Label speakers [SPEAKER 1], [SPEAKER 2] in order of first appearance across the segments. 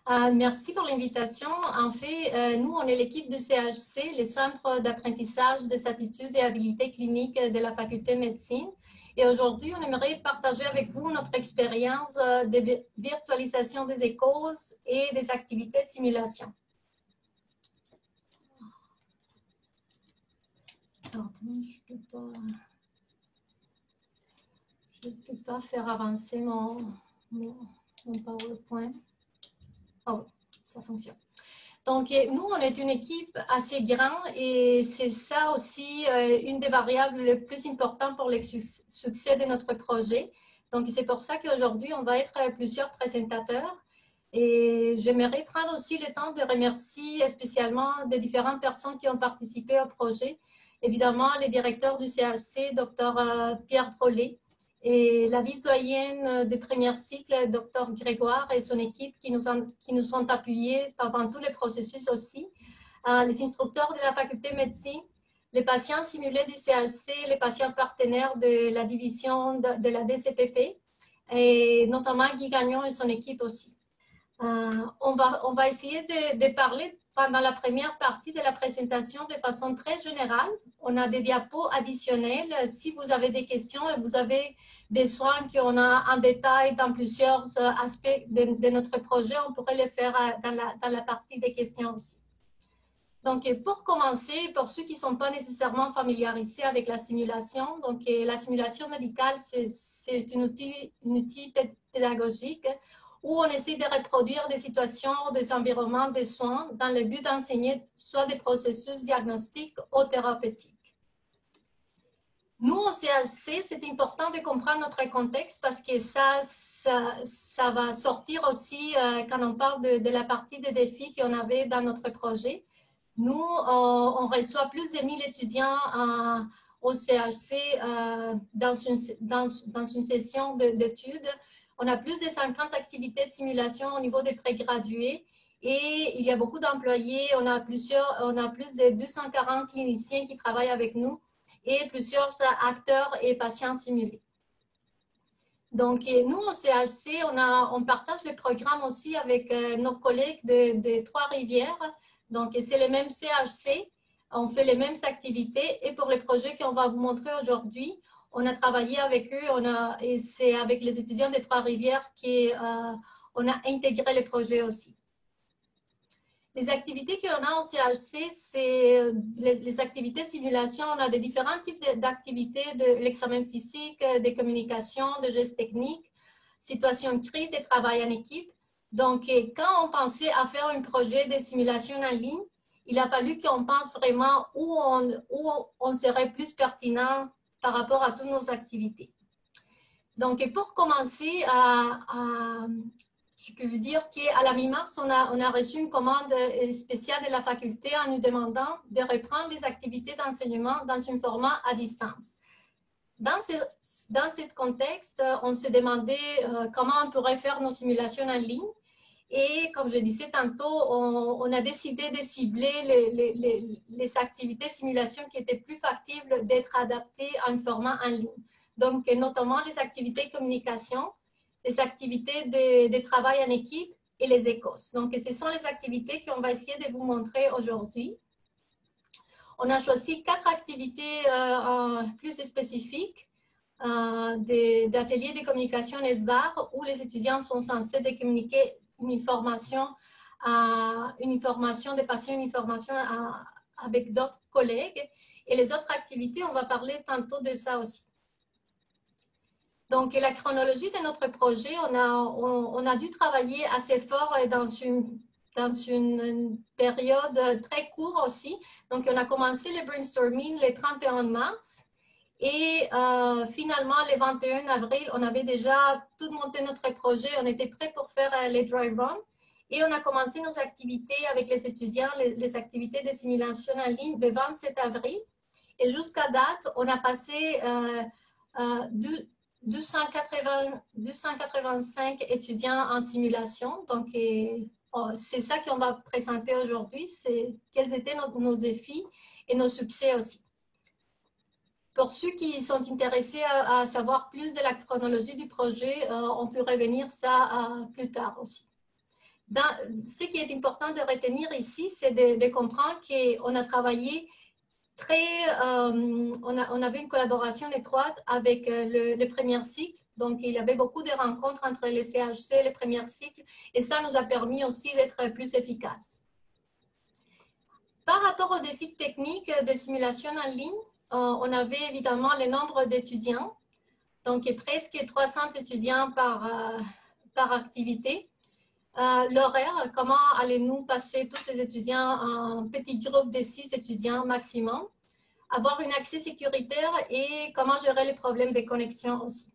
[SPEAKER 1] Merci pour l'invitation. En fait, nous, on est l'équipe du CHC, le Centre d'apprentissage des aptitudes et habilités cliniques de la Faculté de médecine. Et aujourd'hui, on aimerait partager avec vous notre expérience de virtualisation des échos et des activités de simulation. Pardon, je ne peux pas faire avancer mon PowerPoint. Oh, ça fonctionne. Donc, nous, on est une équipe assez grande et c'est ça aussi une des variables les plus importantes pour le succès de notre projet. Donc, c'est pour ça qu'aujourd'hui, on va être plusieurs présentateurs. Et j'aimerais prendre aussi le temps de remercier spécialement les différentes personnes qui ont participé au projet. Évidemment, le directeur du CHC, Dr Pierre Trollet, et la vice-doyenne de premier cycle, Dr Grégoire et son équipe qui nous ont appuyés pendant tous les processus aussi, les instructeurs de la faculté de médecine, les patients simulés du CHC, les patients partenaires de la division de la DCPP, et notamment Guy Gagnon et son équipe aussi. On va essayer de parler pendant la première partie de la présentation de façon très générale. On a des diapos additionnels. Si vous avez des questions et vous avez besoin qu'on a en détail dans plusieurs aspects de notre projet, on pourrait le faire dans la partie des questions aussi. Donc, pour commencer, pour ceux qui ne sont pas nécessairement familiarisés avec la simulation, donc la simulation médicale, c'est un outil pédagogique où on essaie de reproduire des situations, des environnements de soins dans le but d'enseigner soit des processus diagnostiques ou thérapeutiques. Nous, au CHC, c'est important de comprendre notre contexte parce que ça va sortir aussi quand on parle de la partie des défis qu'on avait dans notre projet. Nous, on reçoit plus de 1000 étudiants au CHC dans une session d'études. On a plus de 50 activités de simulation au niveau des prégradués et il y a beaucoup d'employés. On a plus de 240 cliniciens qui travaillent avec nous et plusieurs acteurs et patients simulés. Donc, nous, au CHC, on partage le programme aussi avec nos collègues de Trois-Rivières. Donc, c'est le même CHC. On fait les mêmes activités. Et pour les projets qu'on va vous montrer aujourd'hui, on a travaillé avec eux, et c'est avec les étudiants de Trois-Rivières qu'on a intégré les projets aussi. Les activités qu'on a au CHC, c'est les activités simulation. On a des différents types d'activités, de l'examen physique, des communications, de gestes techniques, situation de crise et travail en équipe. Donc, quand on pensait à faire un projet de simulation en ligne, il a fallu qu'on pense vraiment où on serait plus pertinent par rapport à toutes nos activités. Donc, pour commencer, je peux vous dire qu'à la mi-mars, on a reçu une commande spéciale de la faculté en nous demandant de reprendre les activités d'enseignement dans un format à distance. Dans ce contexte, on s'est demandé comment on pourrait faire nos simulations en ligne. Et comme je disais tantôt, on a décidé de cibler les activités simulation qui étaient plus factibles d'être adaptées à un format en ligne. Donc, notamment les activités de communication, les activités de travail en équipe et les échos. Donc, ce sont les activités qu'on va essayer de vous montrer aujourd'hui. On a choisi 4 activités plus spécifiques d'ateliers de communication SBAR où les étudiants sont censés de communiquer une information des patients, une information avec d'autres collègues. Et les autres activités, on va parler tantôt de ça aussi. Donc, la chronologie de notre projet, on a dû travailler assez fort dans une période très courte aussi. Donc, on a commencé le brainstorming le 31 mars. Et finalement, le 21 avril, on avait déjà tout monté notre projet. On était prêts pour faire les dry runs. Et on a commencé nos activités avec les étudiants, les activités de simulation en ligne le 27 avril. Et jusqu'à date, on a passé 285 étudiants en simulation. Donc, c'est ça qu'on va présenter aujourd'hui. C'est quels étaient nos défis et nos succès aussi. Pour ceux qui sont intéressés à savoir plus de la chronologie du projet, on peut revenir ça plus tard aussi. ce qui est important de retenir ici, c'est de comprendre qu'on a travaillé on avait une collaboration étroite avec le premier cycle. Donc, il y avait beaucoup de rencontres entre les CHC et le premier cycle. Et ça nous a permis aussi d'être plus efficaces. Par rapport aux défis techniques de simulation en ligne, on avait évidemment le nombre d'étudiants. Donc, presque 300 étudiants par activité. L'horaire, comment allez-nous passer tous ces étudiants en petits groupes de 6 étudiants maximum, avoir un accès sécuritaire et comment gérer les problèmes de connexion aussi.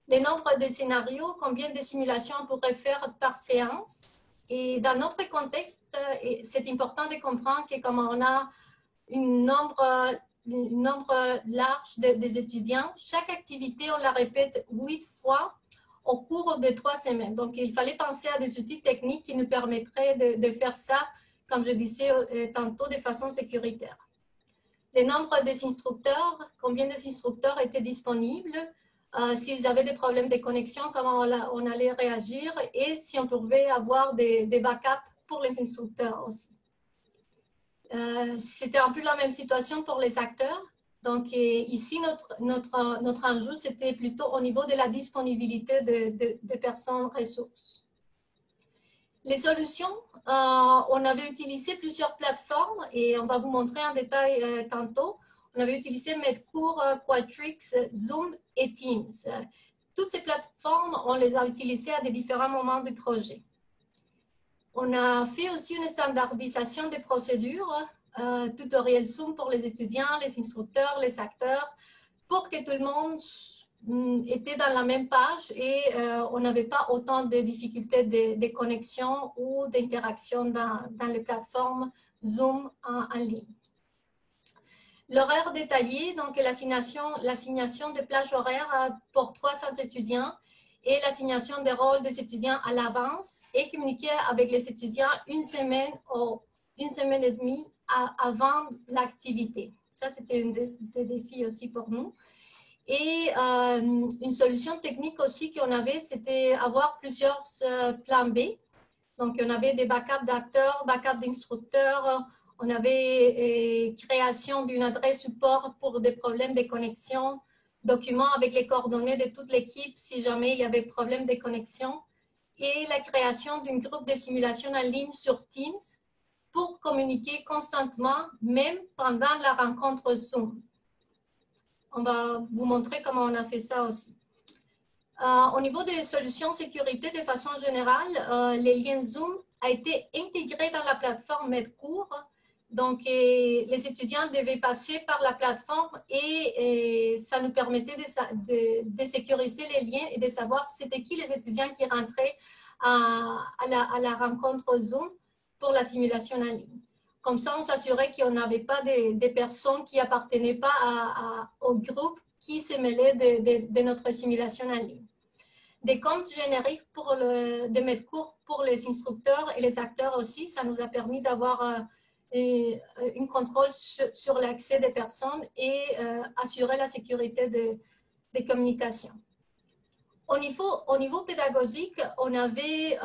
[SPEAKER 1] Le nombre de scénarios, combien de simulations on pourrait faire par séance. Et dans notre contexte, c'est important de comprendre que comme on a un nombre large des étudiants, chaque activité, on la répète 8 fois au cours de 3 semaines. Donc, il fallait penser à des outils techniques qui nous permettraient de faire ça, comme je disais tantôt, de façon sécuritaire. Le nombre des instructeurs, combien d'instructeurs étaient disponibles, s'ils avaient des problèmes de connexion, comment on allait réagir et si on pouvait avoir des backups pour les instructeurs aussi. C'était un peu la même situation pour les acteurs. Donc, ici, notre enjeu, c'était plutôt au niveau de la disponibilité de personnes ressources. Les solutions, on avait utilisé plusieurs plateformes et on va vous montrer en détail tantôt. On avait utilisé Medcours, Qualtrics, Zoom et Teams. Toutes ces plateformes, on les a utilisées à des différents moments du projet. On a fait aussi une standardisation des procédures, tutoriel Zoom pour les étudiants, les instructeurs, les acteurs, pour que tout le monde était dans la même page et on n'avait pas autant de difficultés de connexion ou d'interaction dans les plateformes Zoom en ligne. L'horaire détaillé, donc l'assignation de plages horaires pour 300 étudiants et l'assignation des rôles des étudiants à l'avance et communiquer avec les étudiants une semaine ou une semaine et demie avant l'activité. Ça, c'était un des défis aussi pour nous. Et une solution technique aussi qu'on avait, c'était avoir plusieurs plans B. Donc, on avait des backups d'acteurs, backups d'instructeurs, on avait création d'une adresse support pour des problèmes de connexion, documents avec les coordonnées de toute l'équipe si jamais il y avait problème de connexion, et la création d'un groupe de simulation en ligne sur Teams pour communiquer constamment, même pendant la rencontre Zoom. On va vous montrer comment on a fait ça aussi. Au niveau des solutions sécurité, de façon générale, les liens Zoom a été intégré dans la plateforme Medcours. Donc, les étudiants devaient passer par la plateforme et ça nous permettait de sécuriser les liens et de savoir c'était qui les étudiants qui rentraient à la rencontre Zoom pour la simulation en ligne. Comme ça, on s'assurait qu'on n'avait pas des personnes qui n'appartenaient pas au groupe qui se mêlaient de notre simulation en ligne. Des comptes génériques de Medcours pour les instructeurs et les acteurs aussi, ça nous a permis d'avoir un contrôle sur l'accès des personnes et assurer la sécurité des communications. Au niveau pédagogique, on avait,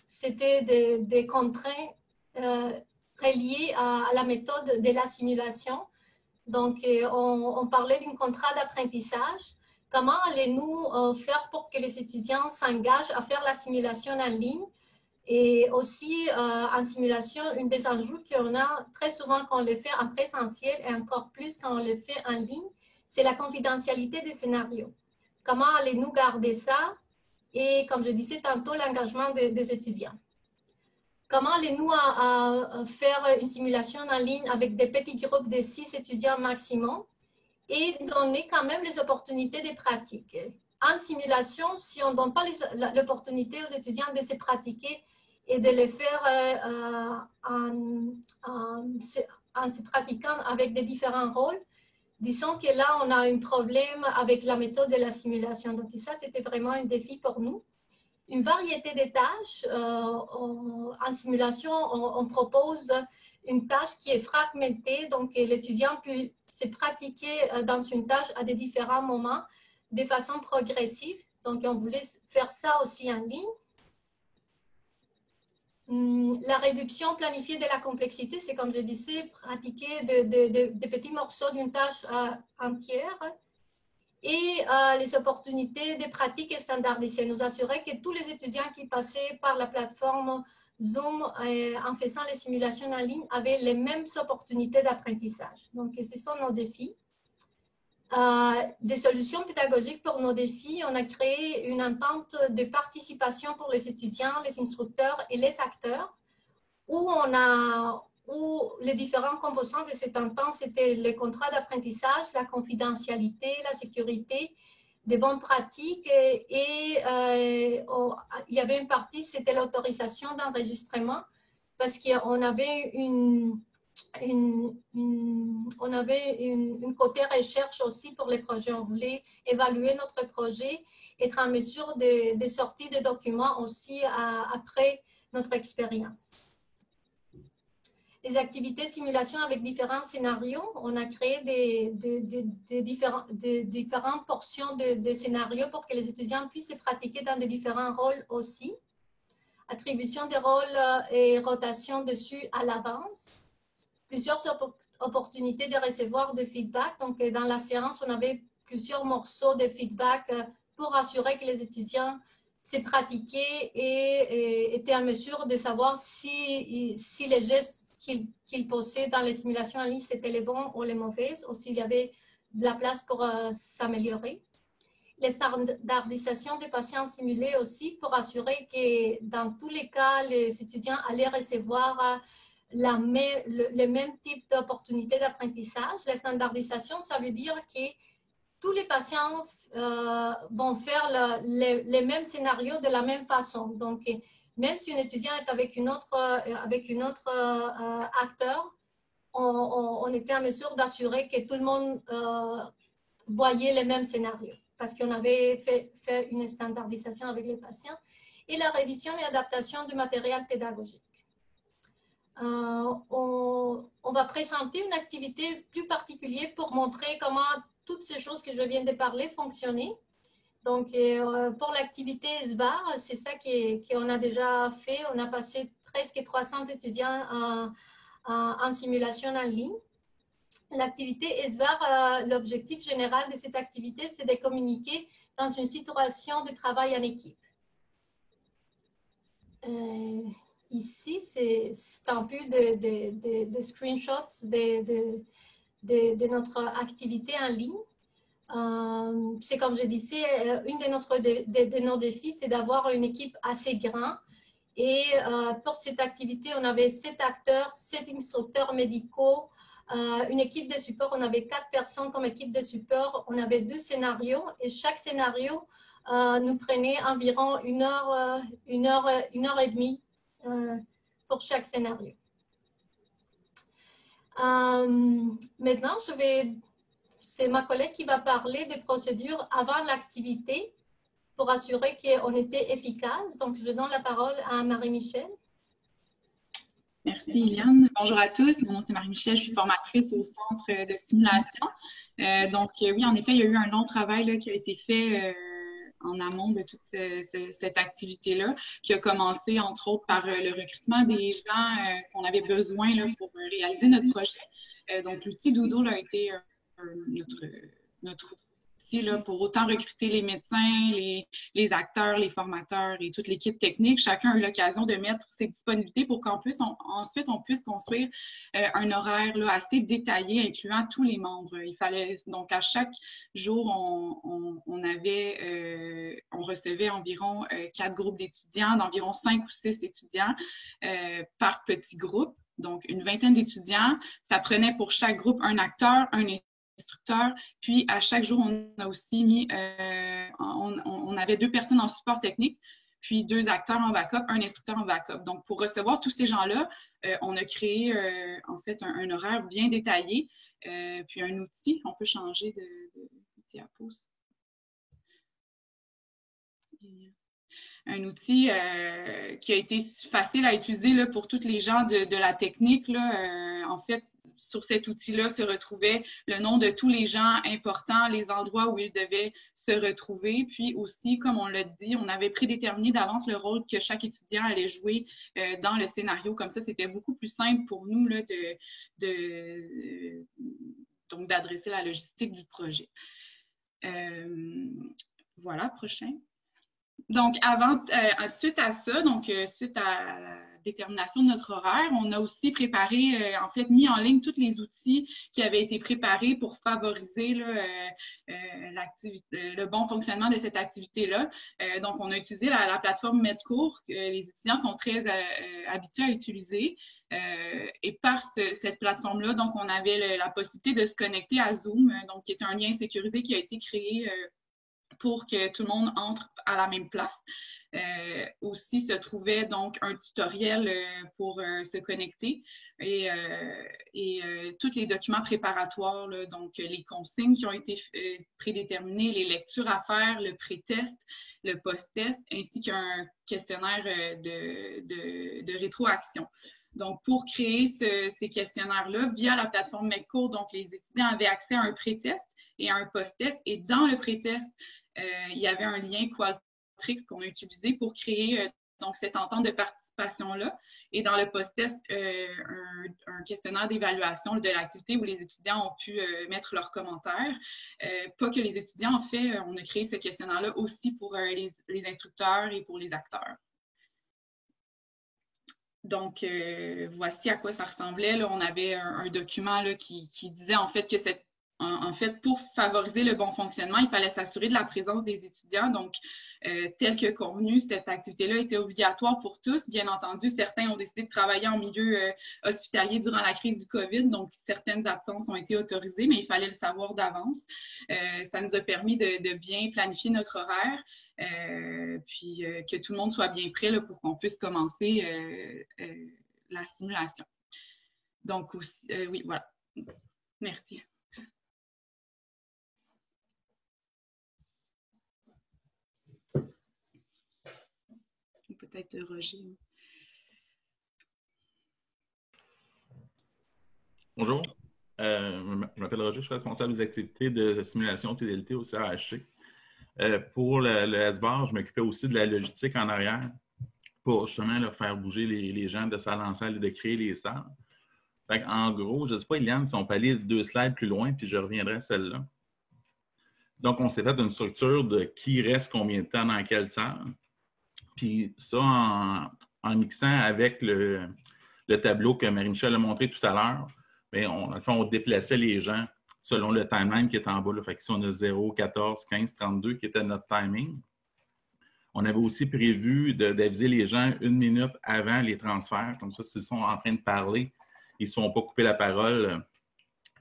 [SPEAKER 1] c'était des contraintes reliées à la méthode de la simulation. Donc, on parlait d'un contrat d'apprentissage. Comment allez-nous faire pour que les étudiants s'engagent à faire la simulation en ligne? Et aussi, en simulation, une des enjeux qu'on a très souvent quand on le fait en présentiel et encore plus quand on le fait en ligne, c'est la confidentialité des scénarios. Comment allez-nous garder ça? Et comme je disais tantôt, l'engagement des étudiants. Comment allez-nous faire une simulation en ligne avec des petits groupes de 6 étudiants maximum et donner quand même les opportunités de pratique? En simulation, si on ne donne pas l'opportunité aux étudiants de se pratiquer et de le faire en se pratiquant avec des différents rôles, disons que là, on a un problème avec la méthode de la simulation. Donc, ça, c'était vraiment un défi pour nous. Une variété de tâches. En simulation, on propose une tâche qui est fragmentée. Donc, l'étudiant peut se pratiquer dans une tâche à des différents moments de façon progressive. Donc, on voulait faire ça aussi en ligne. la réduction planifiée de la complexité, c'est comme je disais, pratiquer de petits morceaux d'une tâche entière. Et les opportunités de pratique standardisées, nous assurer que tous les étudiants qui passaient par la plateforme Zoom en faisant les simulations en ligne avaient les mêmes opportunités d'apprentissage. Donc, ce sont nos défis. Des solutions pédagogiques pour nos défis, on a créé une entente de participation pour les étudiants, les instructeurs et les acteurs, où les différents composants de cette entente, c'était les contrats d'apprentissage, la confidentialité, la sécurité, des bonnes pratiques et il y avait une partie, c'était l'autorisation d'enregistrement parce qu'on avait on avait une côté recherche aussi pour les projets. On voulait évaluer notre projet, être en mesure de sortir des documents aussi après notre expérience. Les activités de simulation avec différents scénarios. On a créé différentes portions de scénarios pour que les étudiants puissent se pratiquer dans des différents rôles aussi. Attribution des rôles et rotation dessus à l'avance. Plusieurs opportunités de recevoir de feedback. Donc, dans la séance, on avait plusieurs morceaux de feedback pour assurer que les étudiants se pratiquaient et étaient en mesure de savoir si les gestes qu'ils posaient dans les simulations en ligne, c'était les bons ou les mauvais, ou s'il y avait de la place pour s'améliorer. Les standardisations des patients simulés aussi pour assurer que dans tous les cas, les étudiants allaient recevoir le même type d'opportunité d'apprentissage. La standardisation, ça veut dire que tous les patients vont faire les mêmes scénarios de la même façon. Donc, même si un étudiant est avec une autre acteur, on était en mesure d'assurer que tout le monde voyait les mêmes scénarios parce qu'on avait fait une standardisation avec les patients. Et la révision et adaptation du matériel pédagogique. On va présenter une activité plus particulière pour montrer comment toutes ces choses que je viens de parler fonctionnaient. Donc, pour l'activité SBAR, c'est ça qu'on a déjà fait. On a passé presque 300 étudiants en simulation en ligne. L'activité SBAR, l'objectif général de cette activité, c'est de communiquer dans une situation de travail en équipe. Ici, c'est un peu de screenshots de notre activité en ligne. C'est comme je disais, une de nos défis, c'est d'avoir une équipe assez grande. Et pour cette activité, on avait 7 acteurs, 7 instructeurs médicaux, une équipe de support. On avait 4 personnes comme équipe de support. On avait 2 scénarios et chaque scénario nous prenait environ une heure et demie pour chaque scénario. Maintenant, c'est ma collègue qui va parler des procédures avant l'activité pour assurer qu'on était efficace. Donc, je donne la parole à Marie-Michel.
[SPEAKER 2] Merci, Eliane. Bonjour à tous. Mon nom, c'est Marie-Michel. Je suis formatrice au Centre de stimulation. Donc, oui, en effet, il y a eu un long travail là, qui a été fait en amont de toute cette activité-là, qui a commencé, entre autres, par le recrutement des gens qu'on avait besoin là, pour réaliser notre projet. Donc, l'outil Doodle a été notre outil là, pour autant recruter les médecins, les acteurs, les formateurs et toute l'équipe technique. Chacun a eu l'occasion de mettre ses disponibilités pour qu'ensuite on puisse construire un horaire là, assez détaillé, incluant tous les membres. Il fallait donc à chaque jour, on recevait environ 4 groupes d'étudiants, d'environ 5 ou 6 étudiants par petit groupe. Donc, une vingtaine d'étudiants. Ça prenait pour chaque groupe un acteur, un instructeur. Puis, à chaque jour, on a aussi mis, on avait 2 personnes en support technique, puis 2 acteurs en backup, un instructeur en backup. Donc, pour recevoir tous ces gens-là, on a créé, en fait, un horaire bien détaillé, puis un outil. On peut changer d'outil à pouce. Un outil qui a été facile à utiliser là, pour tous les gens de la technique. Là, en fait, sur cet outil-là se retrouvait le nom de tous les gens importants, les endroits où ils devaient se retrouver. Puis aussi, comme on l'a dit, on avait prédéterminé d'avance le rôle que chaque étudiant allait jouer dans le scénario. Comme ça, c'était beaucoup plus simple pour nous là, donc d'adresser la logistique du projet. Voilà, prochain. Donc, suite à ça, suite à la détermination de notre horaire, on a aussi préparé, en fait, mis en ligne tous les outils qui avaient été préparés pour favoriser le bon fonctionnement de cette activité-là. Donc, on a utilisé la plateforme Medcours, que les étudiants sont très habitués à utiliser. Et par cette plateforme-là, donc, on avait la possibilité de se connecter à Zoom, donc, qui est un lien sécurisé qui a été créé pour que tout le monde entre à la même place. Aussi se trouvait donc un tutoriel pour se connecter et tous les documents préparatoires, là, donc les consignes qui ont été prédéterminées, les lectures à faire, le pré-test, le post-test, ainsi qu'un questionnaire de rétroaction. Donc, pour créer ces questionnaires-là, via la plateforme Medcours, donc les étudiants avaient accès à un pré-test et à un post-test. Et dans le pré-test, il y avait un lien Qualtrics qu'on a utilisé pour créer donc cette entente de participation-là. Et dans le post-test, un questionnaire d'évaluation de l'activité où les étudiants ont pu mettre leurs commentaires. Pas que les étudiants, en fait, on a créé ce questionnaire-là aussi pour les instructeurs et pour les acteurs. Donc, voici à quoi ça ressemblait. Là, on avait un document là, qui disait en fait que pour favoriser le bon fonctionnement, il fallait s'assurer de la présence des étudiants. Donc, tel que convenu, cette activité-là était obligatoire pour tous. Bien entendu, certains ont décidé de travailler en milieu hospitalier durant la crise du COVID, donc certaines absences ont été autorisées, mais il fallait le savoir d'avance. Ça nous a permis de bien planifier notre horaire, puis que tout le monde soit bien prêt là, pour qu'on puisse commencer la simulation. Donc, aussi, oui, voilà. Merci. Peut-être Roger.
[SPEAKER 3] Bonjour, je m'appelle Roger, je suis responsable des activités de simulation TDLT au CRHC. Pour le SBAR, je m'occupais aussi de la logistique en arrière pour justement là, faire bouger les gens de salle en salle et de créer les salles. En gros, je ne sais pas, Eliane, si on peut aller 2 slides plus loin, puis je reviendrai à celle-là. Donc, on s'est fait une structure de qui reste combien de temps dans quelle salle. Puis ça, en mixant avec le tableau que Marie-Michel a montré tout à l'heure, on déplaçait les gens selon le timeline qui est en bas. Là. Fait qu'ici, on a 0, 14, 15, 32 qui était notre timing. On avait aussi prévu d'aviser les gens 1 minute avant les transferts. Comme ça, s'ils sont en train de parler, ils ne se font pas couper la parole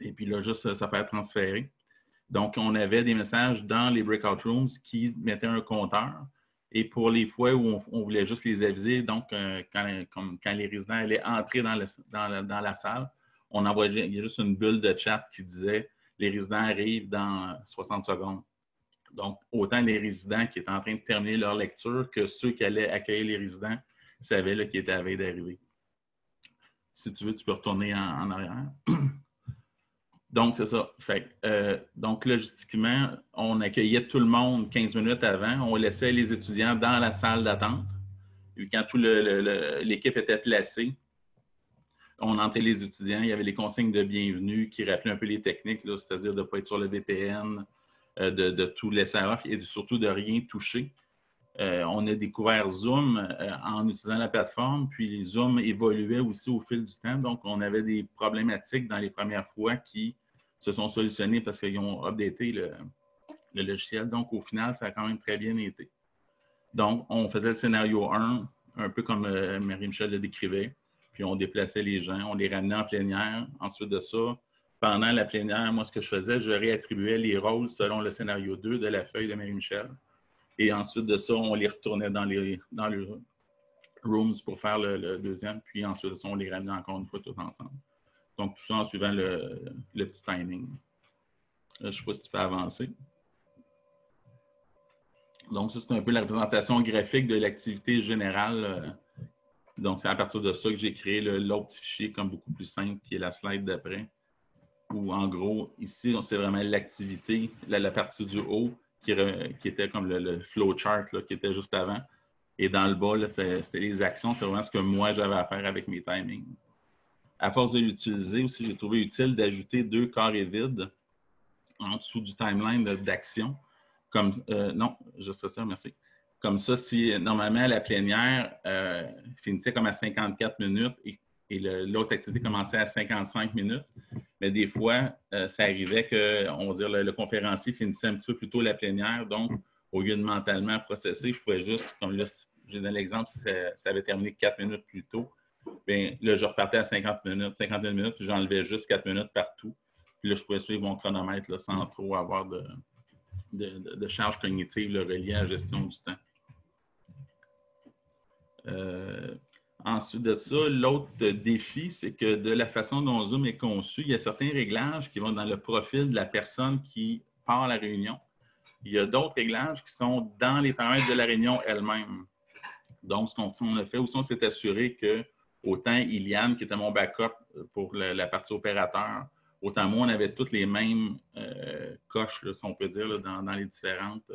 [SPEAKER 3] et puis là, juste se faire transférer. Donc, on avait des messages dans les breakout rooms qui mettaient un compteur. Et pour les fois où on voulait juste les aviser, donc quand les résidents allaient entrer dans la salle, on envoyait juste une bulle de chat qui disait « Les résidents arrivent dans 60 secondes ». Donc, autant les résidents qui étaient en train de terminer leur lecture que ceux qui allaient accueillir les résidents savaient qu'ils étaient à la veille d'arriver. Si tu veux, tu peux retourner en arrière. Donc, c'est ça. Donc, logistiquement, on accueillait tout le monde 15 minutes avant. On laissait les étudiants dans la salle d'attente. Puis quand toute l'équipe était placée, on entrait les étudiants. Il y avait les consignes de bienvenue qui rappelaient un peu les techniques, c'est-à-dire de ne pas être sur le VPN, de tout laisser off et surtout de rien toucher. On a découvert Zoom en utilisant la plateforme, puis Zoom évoluait aussi au fil du temps. Donc, on avait des problématiques dans les premières fois qui se sont solutionnées parce qu'ils ont updaté le logiciel. Donc, au final, ça a quand même très bien été. Donc, on faisait le scénario 1, un peu comme Marie-Michel le décrivait, puis on déplaçait les gens, on les ramenait en plénière. Ensuite de ça, pendant la plénière, moi, ce que je faisais, je réattribuais les rôles selon le scénario 2 de la feuille de Marie-Michel. Et ensuite de ça, on les retournait dans les rooms pour faire le deuxième. Puis ensuite de ça, on les ramenait encore une fois tous ensemble. Donc, tout ça en suivant le petit timing. Je ne sais pas si tu peux avancer. Donc, ça, c'est un peu la représentation graphique de l'activité générale. Donc, c'est à partir de ça que j'ai créé l'autre fichier comme beaucoup plus simple, qui est la slide d'après, où en gros, ici, c'est vraiment l'activité, la partie du haut qui était comme le flowchart qui était juste avant. Et dans le bas, c'était les actions, c'est vraiment ce que moi j'avais à faire avec mes timings. À force de l'utiliser aussi, j'ai trouvé utile d'ajouter 2 carrés vides en dessous du timeline d'action. Comme, non, juste ça, merci. Comme ça, si normalement la plénière finissait comme à 54 minutes et l'autre activité commençait à 55 minutes, mais des fois, ça arrivait que, on va dire, le conférencier finissait un petit peu plus tôt la plénière. Donc, au lieu de mentalement processer, je pouvais juste, comme là, j'ai donné l'exemple, si ça avait terminé 4 minutes plus tôt, bien là, je repartais à 51 minutes, puis j'enlevais juste 4 minutes partout. Puis là, je pouvais suivre mon chronomètre là, sans trop avoir de charge cognitive reliée à la gestion du temps. Ensuite de ça, l'autre défi, c'est que de la façon dont Zoom est conçu, il y a certains réglages qui vont dans le profil de la personne qui part à la réunion. Il y a d'autres réglages qui sont dans les paramètres de la réunion elle-même. Donc, ce qu'on a fait aussi, on s'est assuré que autant Iliane, qui était mon backup pour la partie opérateur, autant moi, on avait toutes les mêmes coches, là, si on peut dire, là, dans les différentes,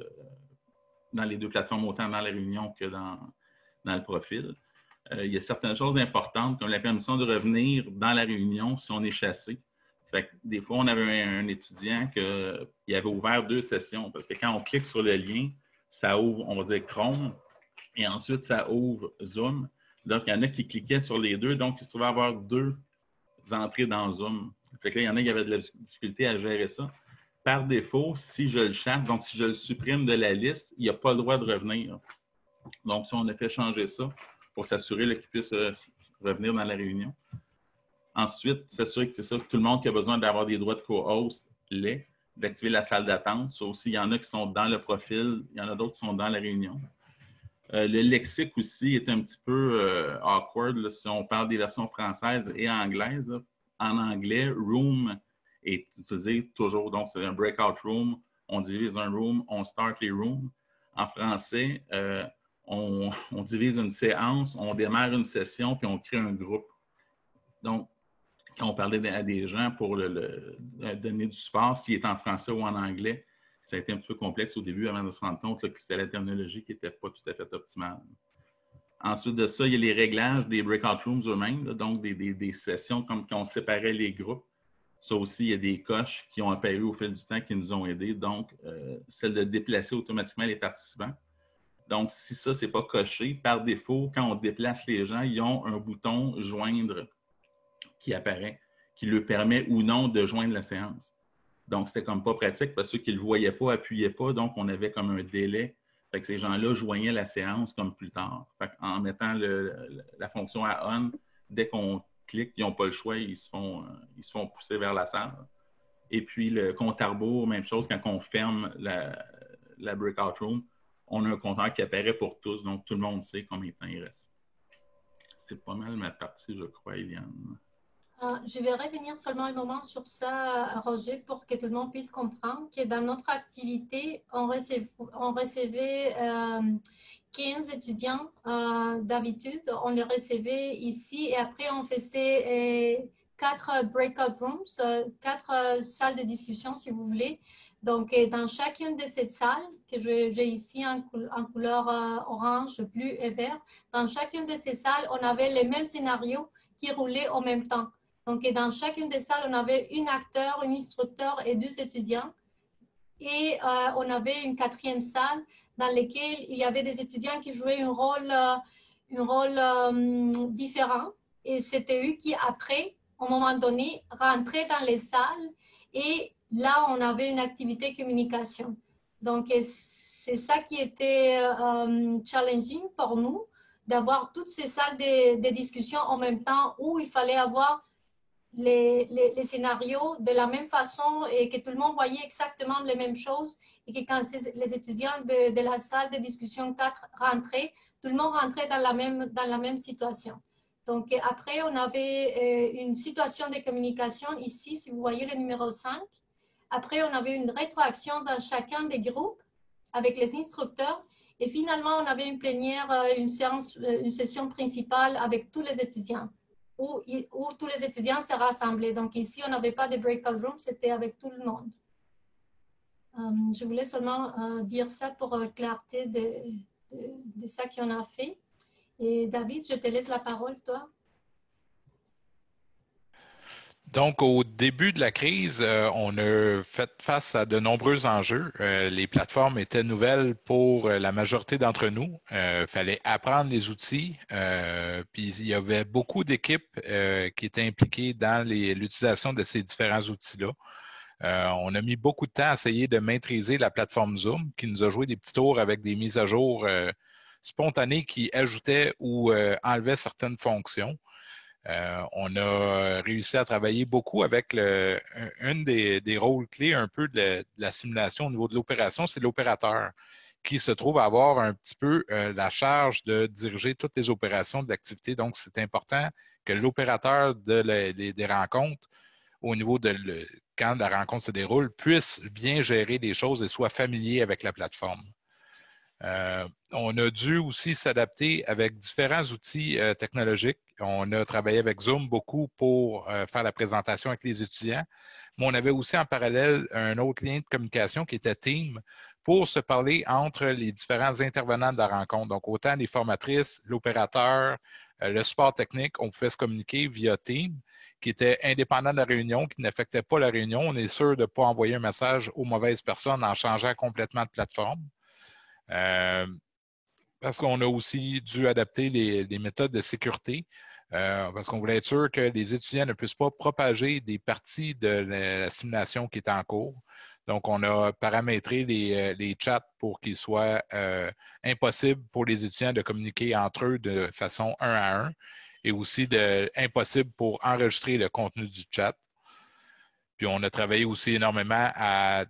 [SPEAKER 3] dans les deux plateformes, autant dans la réunion que dans le profil. Il y a certaines choses importantes, comme la permission de revenir dans la réunion si on est chassé. Fait que des fois, on avait un étudiant qui avait ouvert 2 sessions, parce que quand on clique sur le lien, ça ouvre, on va dire, Chrome, et ensuite, ça ouvre Zoom. Donc, il y en a qui cliquaient sur les deux, donc ils se trouvaient avoir 2 entrées dans Zoom. Fait que là, il y en a qui avaient de la difficulté à gérer ça. Par défaut, si je le chasse, donc si je le supprime de la liste, il n'a pas le droit de revenir. Donc, si on a fait changer ça pour s'assurer qu'il puisse revenir dans la réunion. Ensuite, s'assurer que c'est ça, que tout le monde qui a besoin d'avoir des droits de co-host l'ait, d'activer la salle d'attente. Ça aussi, il y en a qui sont dans le profil, il y en a d'autres qui sont dans la réunion. Le lexique aussi est un petit peu awkward là, si on parle des versions françaises et anglaises. Là. En anglais, room est utilisé toujours. Donc, c'est un breakout room. On divise un room, on start les rooms. En français, on divise une séance, on démarre une session, puis on crée un groupe. Donc, quand on parlait à des gens pour donner du support, s'il est en français ou en anglais, ça a été un petit peu complexe au début avant de se rendre compte là, que c'était la terminologie qui n'était pas tout à fait optimale. Ensuite de ça, il y a les réglages des breakout rooms eux-mêmes, donc des sessions comme quand on séparait les groupes. Ça aussi, il y a des coches qui ont apparu au fil du temps qui nous ont aidés. Donc, celle de déplacer automatiquement les participants. Donc, si ça, ce n'est pas coché, par défaut, quand on déplace les gens, ils ont un bouton « Joindre » qui apparaît, qui leur permet ou non de joindre la séance. Donc, c'était comme pas pratique parce que ceux qui ne le voyaient pas, n'appuyaient pas, donc on avait comme un délai. Fait que ces gens-là joignaient la séance comme plus tard. Fait en mettant la fonction à on, dès qu'on clique, ils n'ont pas le choix, ils se font pousser vers la salle. Et puis, le compte à rebours, même chose, quand on ferme la breakout room, on a un compteur qui apparaît pour tous, donc tout le monde sait combien de temps il reste. C'est pas mal ma partie, je crois, Eliane.
[SPEAKER 1] Je vais revenir seulement un moment sur ça, Roger, pour que tout le monde puisse comprendre que dans notre activité, on recevait 15 étudiants d'habitude. On les recevait ici et après, on faisait 4 breakout rooms, 4 salles de discussion, si vous voulez. Donc, dans chacune de ces salles, que j'ai ici en couleur orange, bleu et vert, dans chacune de ces salles, on avait les mêmes scénarios qui roulaient en même temps. Donc, dans chacune des salles, on avait un acteur, un instructeur et 2 étudiants. Et on avait une 4e salle dans laquelle il y avait des étudiants qui jouaient un rôle différent. Et c'était eux qui, après, à un moment donné, rentraient dans les salles. Et là, on avait une activité communication. Donc, c'est ça qui était challenging pour nous, d'avoir toutes ces salles de discussion en même temps où il fallait avoir les scénarios de la même façon et que tout le monde voyait exactement les mêmes choses et que quand les étudiants de la salle de discussion 4 rentraient, tout le monde rentrait dans la même situation. Donc, après, on avait une situation de communication ici, si vous voyez le numéro 5. Après, on avait une rétroaction dans chacun des groupes avec les instructeurs. Et finalement, on avait une plénière, une session principale avec tous les étudiants. où tous les étudiants se rassemblaient. Donc ici, on n'avait pas de breakout room, c'était avec tout le monde. Je voulais seulement dire ça pour clarté de ça qu'on a fait. Et David, je te laisse la parole, toi.
[SPEAKER 4] Donc, au début de la crise, on a fait face à de nombreux enjeux. Les plateformes étaient nouvelles pour la majorité d'entre nous. Il fallait apprendre les outils. Puis, il y avait beaucoup d'équipes qui étaient impliquées dans l'utilisation de ces différents outils-là. On a mis beaucoup de temps à essayer de maîtriser la plateforme Zoom, qui nous a joué des petits tours avec des mises à jour spontanées qui ajoutaient ou enlevaient certaines fonctions. On a réussi à travailler beaucoup avec un des rôles clés un peu de la simulation au niveau de l'opération, c'est l'opérateur qui se trouve à avoir un petit peu la charge de diriger toutes les opérations de l'activité. Donc, c'est important que l'opérateur des rencontres, au niveau de quand la rencontre se déroule, puisse bien gérer les choses et soit familier avec la plateforme. On a dû aussi s'adapter avec différents outils technologiques. On a travaillé avec Zoom beaucoup pour faire la présentation avec les étudiants, mais on avait aussi en parallèle un autre lien de communication qui était Team pour se parler entre les différents intervenants de la rencontre. Donc, autant les formatrices, l'opérateur, le support technique, on pouvait se communiquer via Team, qui était indépendant de la réunion, qui n'affectait pas la réunion. On est sûr de ne pas envoyer un message aux mauvaises personnes en changeant complètement de plateforme. Parce qu'on a aussi dû adapter les méthodes de sécurité, parce qu'on voulait être sûr que les étudiants ne puissent pas propager des parties de la simulation qui est en cours. Donc, on a paramétré les chats pour qu'il soit impossible pour les étudiants de communiquer entre eux de façon 1 à 1 et aussi impossible pour enregistrer le contenu du chat. Puis, on a travaillé aussi énormément à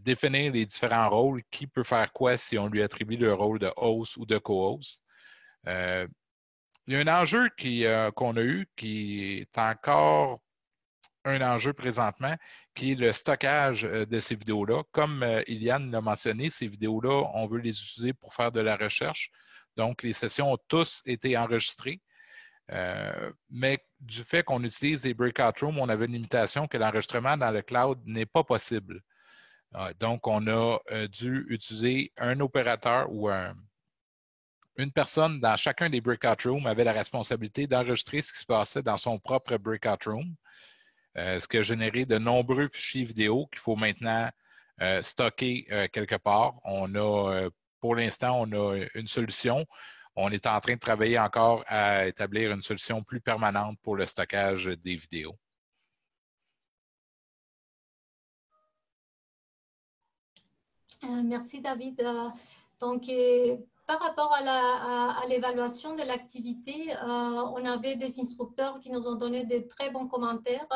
[SPEAKER 4] définir les différents rôles, qui peut faire quoi si on lui attribue le rôle de host ou de co-host. Il y a un enjeu qu'on a eu qui est encore un enjeu présentement, qui est le stockage de ces vidéos-là. Comme Iliane l'a mentionné, ces vidéos-là, on veut les utiliser pour faire de la recherche. Donc, les sessions ont tous été enregistrées. Mais du fait qu'on utilise des breakout rooms, on avait une limitation que l'enregistrement dans le cloud n'est pas possible. Donc, on a dû utiliser un opérateur ou une personne dans chacun des breakout rooms avait la responsabilité d'enregistrer ce qui se passait dans son propre breakout room, ce qui a généré de nombreux fichiers vidéo qu'il faut maintenant stocker quelque part. Pour l'instant, on a une solution. On est en train de travailler encore à établir une solution plus permanente pour le stockage des vidéos.
[SPEAKER 1] Merci David. Donc, par rapport à l'évaluation de l'activité, on avait des instructeurs qui nous ont donné de très bons commentaires.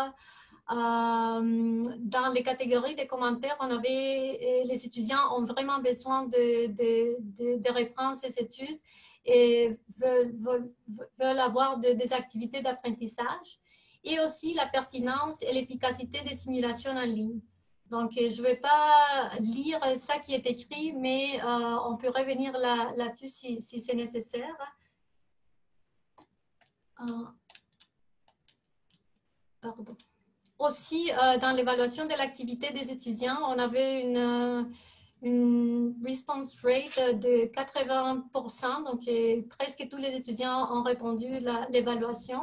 [SPEAKER 1] Dans les catégories des commentaires, les étudiants ont vraiment besoin de reprendre ces études et veulent avoir des activités d'apprentissage, et aussi la pertinence et l'efficacité des simulations en ligne. Donc, je ne vais pas lire ça qui est écrit, mais on peut revenir là-dessus si c'est nécessaire. Pardon. Aussi, dans l'évaluation de l'activité des étudiants, on avait une response rate de 80%, donc presque tous les étudiants ont répondu l'évaluation.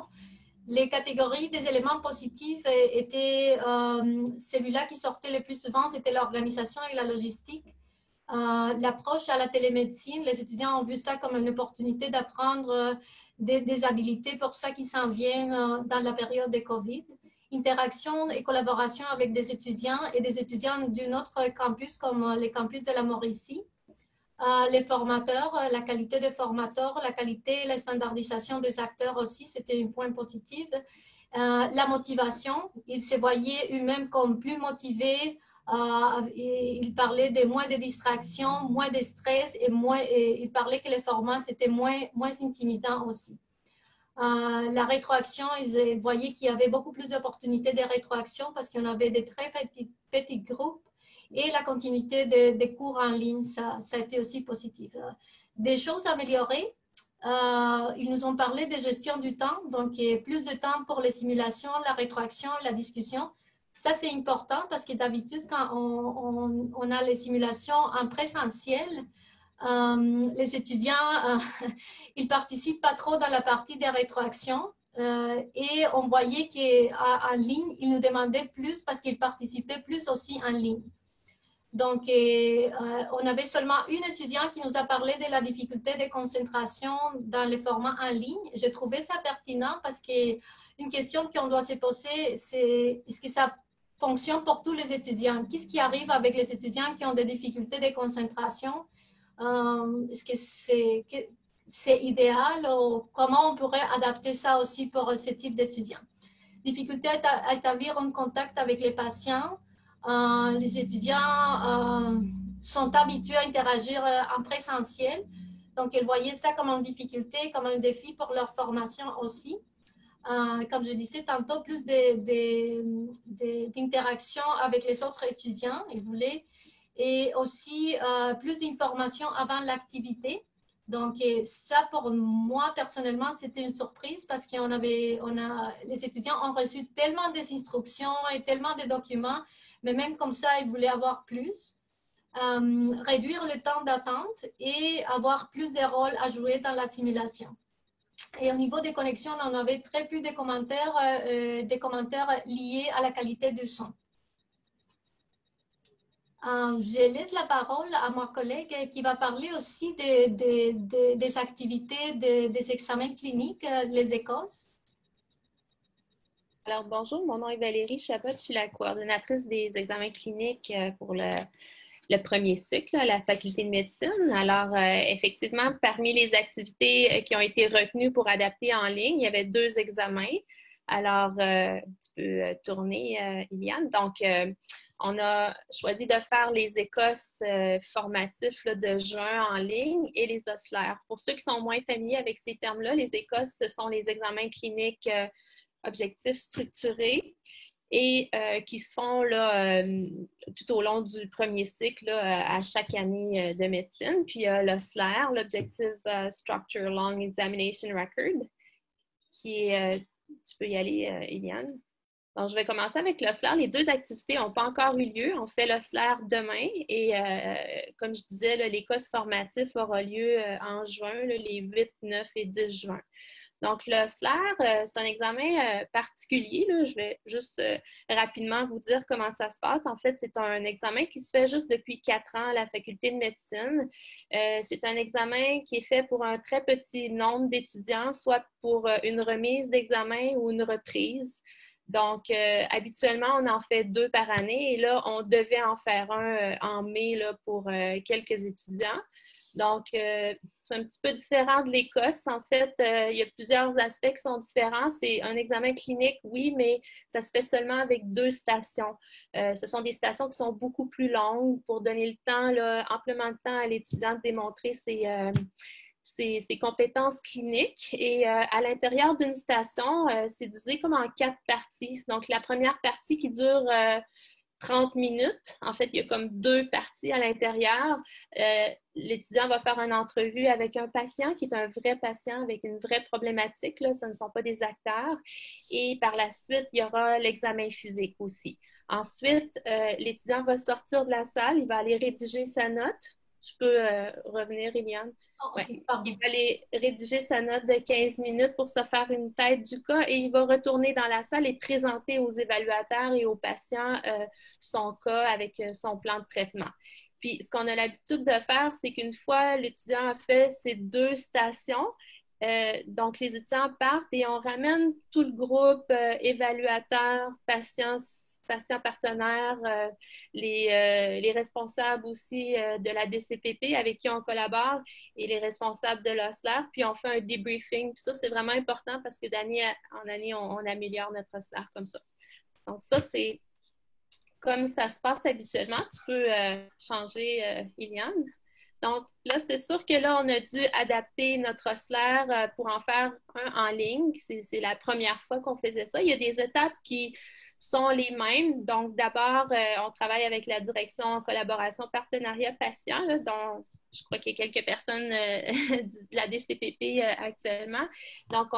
[SPEAKER 1] Les catégories des éléments positifs étaient celui-là qui sortait le plus souvent, c'était l'organisation et la logistique. L'approche à la télémédecine, les étudiants ont vu ça comme une opportunité d'apprendre des habilités pour ça qui s'en viennent dans la période de COVID. Interaction et collaboration avec des étudiants et des étudiants d'un autre campus comme les campus de la Mauricie. Les formateurs, la qualité des formateurs, la qualité et la standardisation des acteurs aussi, c'était un point positif. La motivation, ils se voyaient eux-mêmes comme plus motivés. Ils parlaient de moins de distractions, moins de stress et ils parlaient que les formats, c'était moins intimidant aussi. La rétroaction, ils voyaient qu'il y avait beaucoup plus d'opportunités de rétroaction parce qu'on avait des très petits groupes. Et la continuité des cours en ligne, ça a été aussi positif. Des choses améliorées, Ils nous ont parlé de gestion du temps, donc plus de temps pour les simulations, la rétroaction, la discussion. Ça, c'est important parce que d'habitude, quand on a les simulations en présentiel, les étudiants, ils participent pas trop dans la partie des rétroactions. Et on voyait qu'en ligne, ils nous demandaient plus parce qu'ils participaient plus aussi en ligne. Donc, on avait seulement une étudiante qui nous a parlé de la difficulté de concentration dans les formats en ligne. J'ai trouvé ça pertinent parce qu'une question qu'on doit se poser, c'est est-ce que ça fonctionne pour tous les étudiants? Qu'est-ce qui arrive avec les étudiants qui ont des difficultés de concentration? Est-ce que c'est idéal ou comment on pourrait adapter ça aussi pour ce type d'étudiants? Difficulté à établir un contact avec les patients. Les étudiants sont habitués à interagir en présentiel. Donc, ils voyaient ça comme une difficulté, comme un défi pour leur formation aussi. Comme je disais tantôt, plus d'interaction avec les autres étudiants, ils voulaient. Et aussi plus d'informations avant l'activité. Donc, ça, pour moi, personnellement, c'était une surprise parce que les étudiants ont reçu tellement d'instructions et tellement de documents, mais même comme ça, ils voulaient avoir plus. Réduire le temps d'attente et avoir plus de rôles à jouer dans la simulation. Et au niveau des connexions, on avait très peu de commentaires liés à la qualité du son. Je laisse la parole à ma collègue qui va parler aussi des activités des examens cliniques, les ECOS.
[SPEAKER 5] Alors, bonjour, mon nom est Valérie Chabot, je suis la coordonnatrice des examens cliniques pour le premier cycle à la faculté de médecine. Alors, effectivement, parmi les activités qui ont été retenues pour adapter en ligne, il y avait 2 examens. Alors, tu peux tourner, Iliane. Donc, on a choisi de faire les ECOS formatifs là, de juin en ligne et les OSLER. Pour ceux qui sont moins familiers avec ces termes-là, les ECOS, ce sont les examens cliniques objectifs structurés et qui se font là, tout au long du premier cycle là, à chaque année de médecine. Puis l'OSLER, l'Objective Structure Long Examination Record, qui est, tu peux y aller, Eliane. Donc, je vais commencer avec l'OSLER. Les 2 activités n'ont pas encore eu lieu. On fait l'OSLER demain et comme je disais, l'ECOS formatif aura lieu en juin, là, les 8, 9 et 10 juin. Donc, l'OSLER, c'est un examen particulier. Là. Je vais juste rapidement vous dire comment ça se passe. En fait, c'est un examen qui se fait juste depuis 4 ans à la faculté de médecine. C'est un examen qui est fait pour un très petit nombre d'étudiants, soit pour une remise d'examen ou une reprise. Donc, habituellement, on en fait 2 par année et là, on devait en faire un en mai là, pour quelques étudiants. Donc, c'est un petit peu différent de l'ECOS. En fait, il y a plusieurs aspects qui sont différents. C'est un examen clinique, oui, mais ça se fait seulement avec 2 stations. Ce sont des stations qui sont beaucoup plus longues pour donner le temps, là, amplement de temps à l'étudiant de démontrer ses compétences cliniques. Et à l'intérieur d'une station, c'est divisé comme en 4 parties. Donc, la première partie qui dure 30 minutes. En fait, il y a comme 2 parties à l'intérieur. L'étudiant va faire une entrevue avec un patient qui est un vrai patient avec une vraie problématique. Là, ce ne sont pas des acteurs. Et par la suite, il y aura l'examen physique aussi. Ensuite, l'étudiant va sortir de la salle, il va aller rédiger sa note. Tu peux revenir, Eliane?
[SPEAKER 1] Oh, okay,
[SPEAKER 5] ouais. Il va aller rédiger sa note de 15 minutes pour se faire une tête du cas et il va retourner dans la salle et présenter aux évaluateurs et aux patients son cas avec son plan de traitement. Puis, ce qu'on a l'habitude de faire, c'est qu'une fois l'étudiant a fait ces 2 stations, donc les étudiants partent et on ramène tout le groupe évaluateurs, patients partenaires, les responsables aussi de la DCPP avec qui on collabore et les responsables de l'OSLER, puis on fait un debriefing. Puis ça, c'est vraiment important parce que d'année en année, on améliore notre OSLER comme ça. Donc ça, c'est comme ça se passe habituellement. Tu peux changer, Iliane. Donc là, c'est sûr que là, on a dû adapter notre OSLER pour en faire un en ligne. C'est la première fois qu'on faisait ça. Il y a des étapes qui sont les mêmes. Donc, d'abord, on travaille avec la direction en collaboration partenariat patient, là, dont je crois qu'il y a quelques personnes de la DCPP actuellement. Donc,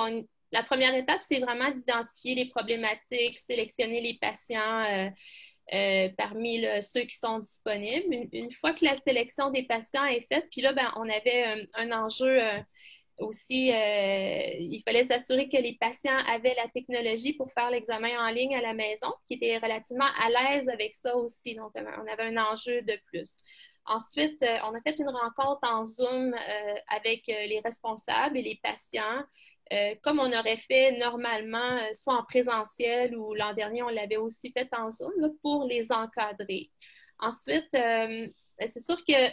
[SPEAKER 5] la première étape, c'est vraiment d'identifier les problématiques, sélectionner les patients parmi ceux qui sont disponibles. Une fois que la sélection des patients est faite, puis là, ben, on avait un enjeu aussi, il fallait s'assurer que les patients avaient la technologie pour faire l'examen en ligne à la maison, qui étaient relativement à l'aise avec ça aussi. Donc, on avait un enjeu de plus. Ensuite, on a fait une rencontre en Zoom avec les responsables et les patients, comme on aurait fait normalement, soit en présentiel ou l'an dernier, on l'avait aussi fait en Zoom, là, pour les encadrer. Ensuite, c'est sûr que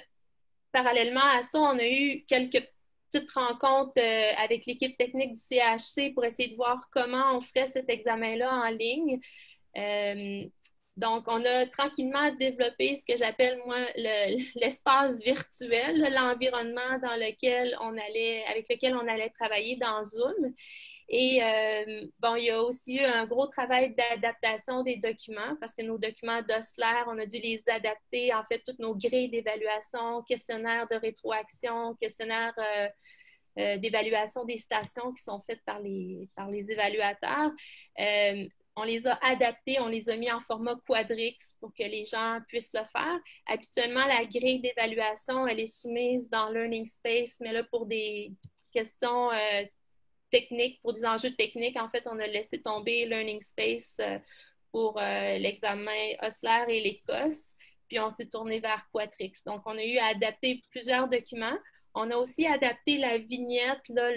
[SPEAKER 5] parallèlement à ça, on a eu quelques petites rencontres avec l'équipe technique du CHC pour essayer de voir comment on ferait cet examen-là en ligne. Donc, on a tranquillement développé ce que j'appelle, moi, l'espace virtuel, l'environnement dans lequel avec lequel on allait travailler dans Zoom. Et bon, il y a aussi eu un gros travail d'adaptation des documents parce que nos documents d'Osler, on a dû les adapter, en fait, toutes nos grilles d'évaluation, questionnaires de rétroaction, questionnaires d'évaluation des stations qui sont faites par les évaluateurs. On les a adaptés, on les a mis en format Quadrix pour que les gens puissent le faire. Habituellement, la grille d'évaluation, elle est soumise dans Learning Space, mais là, pour des questions techniques, pour des enjeux techniques, en fait, on a laissé tomber Learning Space pour l'examen Osler et l'Écosse, puis on s'est tourné vers Quadrix. Donc, on a eu à adapter plusieurs documents. On a aussi adapté la vignette, là,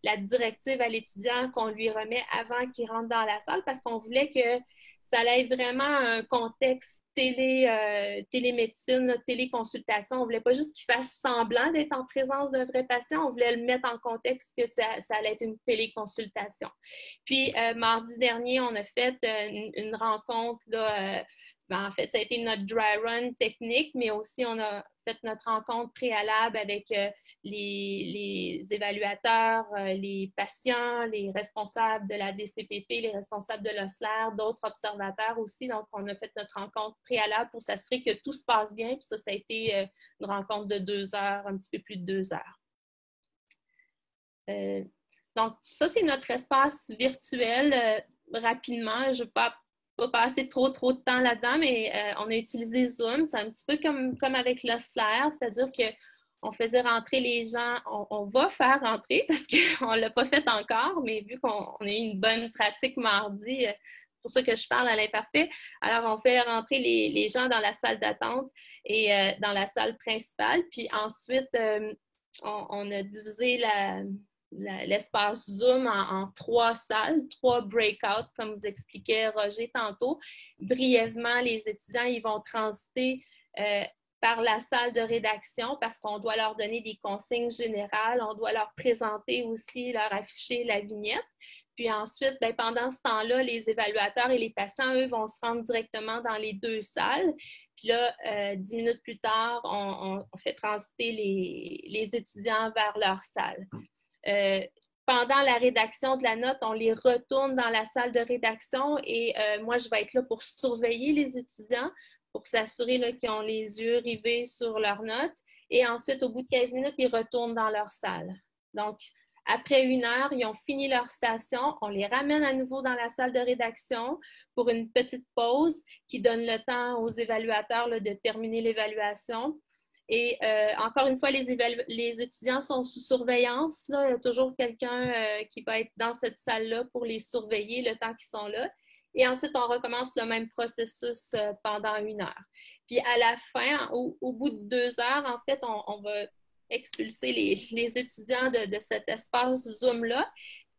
[SPEAKER 5] la directive à l'étudiant qu'on lui remet avant qu'il rentre dans la salle parce qu'on voulait que ça ait vraiment un contexte télémédecine, téléconsultation. On ne voulait pas juste qu'il fasse semblant d'être en présence d'un vrai patient, on voulait le mettre en contexte que ça allait être une téléconsultation. Puis, mardi dernier, on a fait une rencontre là, en fait, ça a été notre dry run technique, mais aussi on a fait notre rencontre préalable avec les évaluateurs, les patients, les responsables de la DCPP, les responsables de l'Osler, d'autres observateurs aussi. Donc, on a fait notre rencontre préalable pour s'assurer que tout se passe bien. Puis ça a été une rencontre de 2 heures, un petit peu plus de 2 heures. Donc, ça, c'est notre espace virtuel. Rapidement, je ne vais pas passer trop de temps là-dedans, mais on a utilisé Zoom. C'est un petit peu comme avec l'Osler, c'est-à-dire qu'on faisait rentrer les gens, on va faire rentrer parce qu'on ne l'a pas fait encore, mais vu qu'on a eu une bonne pratique mardi, c'est pour ça que je parle à l'imparfait, alors on fait rentrer les gens dans la salle d'attente et dans la salle principale, puis ensuite, on a divisé l'espace Zoom en 3 salles, 3 breakouts, comme vous expliquait Roger tantôt. Brièvement, les étudiants ils vont transiter par la salle de rédaction parce qu'on doit leur donner des consignes générales, on doit leur présenter aussi, leur afficher la vignette. Puis ensuite, bien, pendant ce temps-là, les évaluateurs et les patients, eux, vont se rendre directement dans les 2 salles. Puis là, 10 minutes plus tard, on fait transiter les étudiants vers leur salle. Pendant la rédaction de la note, on les retourne dans la salle de rédaction et moi, je vais être là pour surveiller les étudiants, pour s'assurer qu'ils ont les yeux rivés sur leurs notes. Et ensuite, au bout de 15 minutes, ils retournent dans leur salle. Donc, après 1 heure, ils ont fini leur station. On les ramène à nouveau dans la salle de rédaction pour une petite pause qui donne le temps aux évaluateurs là, de terminer l'évaluation. Et encore une fois, les étudiants sont sous surveillance. Là. Il y a toujours quelqu'un qui va être dans cette salle-là pour les surveiller le temps qu'ils sont là. Et ensuite, on recommence le même processus pendant 1 heure. Puis à la fin, au bout de 2 heures, en fait, on va expulser les étudiants de cet espace Zoom-là.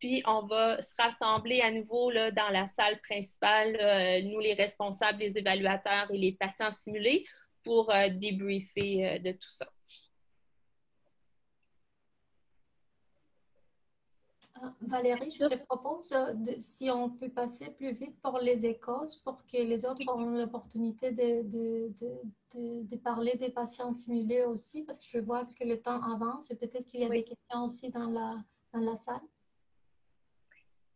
[SPEAKER 5] Puis, on va se rassembler à nouveau là, dans la salle principale, nous, les responsables, les évaluateurs et les patients simulés, pour débriefer de tout ça.
[SPEAKER 1] Valérie, je te propose si on peut passer plus vite pour les Écosses pour que les autres aient l'opportunité de parler des patients simulés aussi, parce que je vois que le temps avance et peut-être qu'il y a des questions aussi dans la salle.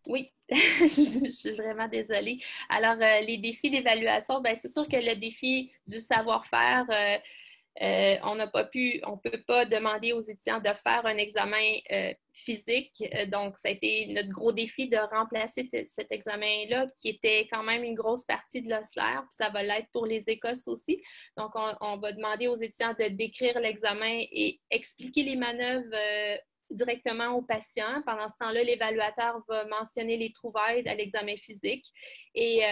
[SPEAKER 5] Oui, je suis vraiment désolée. Alors, les défis d'évaluation, bien, c'est sûr que le défi du savoir-faire, On ne peut pas demander aux étudiants de faire un examen physique. Donc, ça a été notre gros défi de remplacer cet examen-là, qui était quand même une grosse partie de l'OSLAIR, puis ça va l'être pour les Écosses aussi. Donc, on va demander aux étudiants de décrire l'examen et expliquer les manœuvres directement aux patients. Pendant ce temps-là, l'évaluateur va mentionner les trouvailles à l'examen physique. Et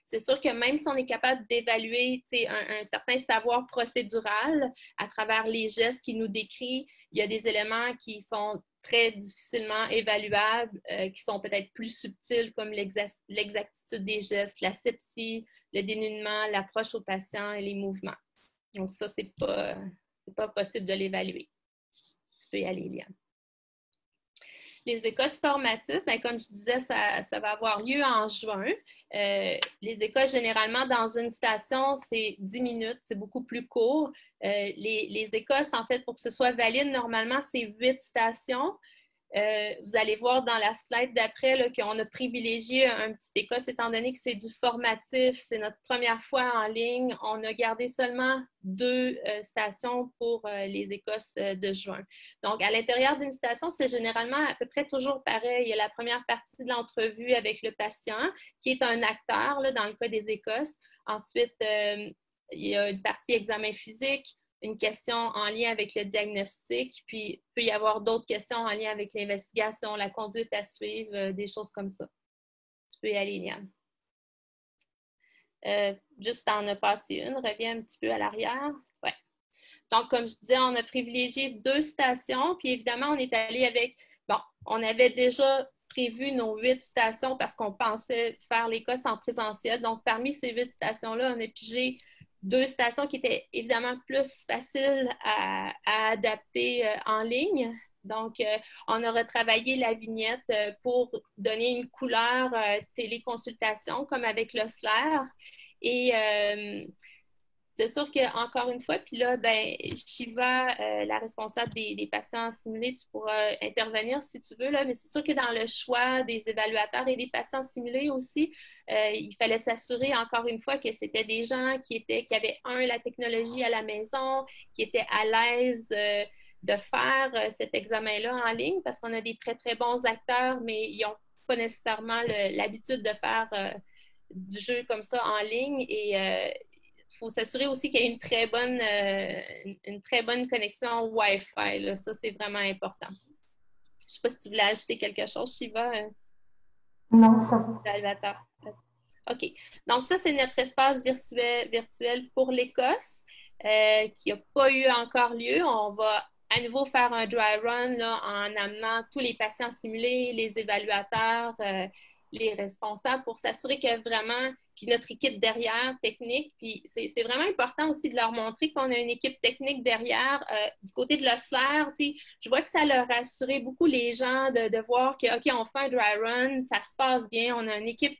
[SPEAKER 5] c'est sûr que même si on est capable d'évaluer un certain savoir procédural à travers les gestes qu'il nous décrit, il y a des éléments qui sont très difficilement évaluables, qui sont peut-être plus subtils, comme l'exactitude des gestes, la sepsie, le dénudement, l'approche au patient et les mouvements. Donc ça, c'est pas possible de l'évaluer. Tu peux y aller, Liane. Les Écosses formatives, bien, comme je disais, ça va avoir lieu en juin. Les Écosses, généralement, dans une station, c'est 10 minutes, c'est beaucoup plus court. Les Écosses, en fait, pour que ce soit valide, normalement, c'est 8 stations. Vous allez voir dans la slide d'après qu'on a privilégié un petit Écosse, étant donné que c'est du formatif, c'est notre première fois en ligne. On a gardé seulement 2 stations pour les Écosses de juin. Donc, à l'intérieur d'une station, c'est généralement à peu près toujours pareil. Il y a la première partie de l'entrevue avec le patient, qui est un acteur là, dans le cas des Écosses. Ensuite, il y a une partie examen physique, une question en lien avec le diagnostic, puis il peut y avoir d'autres questions en lien avec l'investigation, la conduite à suivre, des choses comme ça. Tu peux y aller, Liane. Juste en a passé une, reviens un petit peu à l'arrière. Ouais. Donc, comme je disais, on a privilégié 2 stations, puis évidemment, on est allé avec, bon, on avait déjà prévu nos 8 stations parce qu'on pensait faire l'Écosse en présentiel. Donc, parmi ces 8 stations-là, on a pigé 2 stations qui étaient évidemment plus faciles à adapter en ligne. Donc, on a retravaillé la vignette pour donner une couleur téléconsultation, comme avec l'OSLAIR. Et c'est sûr qu'encore une fois, puis là, ben, Shiva, la responsable des patients simulés, tu pourras intervenir si tu veux, là, mais c'est sûr que dans le choix des évaluateurs et des patients simulés aussi, il fallait s'assurer encore une fois que c'était des gens qui avaient, la technologie à la maison, qui étaient à l'aise de faire cet examen-là en ligne, parce qu'on a des très, très bons acteurs, mais ils n'ont pas nécessairement l'habitude de faire du jeu comme ça en ligne. Et il faut s'assurer aussi qu'il y ait une très bonne connexion Wi-Fi. Là. Ça, c'est vraiment important. Je ne sais pas si tu voulais ajouter quelque chose, Shiva.
[SPEAKER 1] Non, ça va.
[SPEAKER 5] OK. Donc, ça, c'est notre espace virtuel pour l'Écosse qui n'a pas eu encore lieu. On va à nouveau faire un dry run là, en amenant tous les patients simulés, les évaluateurs, les responsables pour s'assurer que vraiment, puis notre équipe derrière, technique, puis c'est vraiment important aussi de leur montrer qu'on a une équipe technique derrière. Du côté de l'OSLAIR, je vois que ça leur a rassuré beaucoup les gens de voir que, OK, on fait un dry run, ça se passe bien, on a une équipe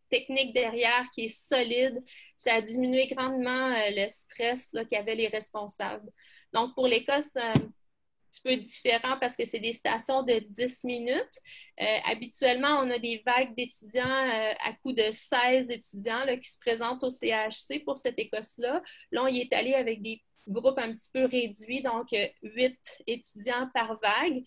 [SPEAKER 5] technique derrière qui est solide. Ça a diminué grandement le stress qu'avaient les responsables. Donc, pour l'Écosse, un petit peu différent parce que c'est des stations de 10 minutes. Habituellement, on a des vagues d'étudiants à coût de 16 étudiants là, qui se présentent au CHC pour cette Écosse-là. Là, on y est allé avec des groupes un petit peu réduits, donc 8 étudiants par vague.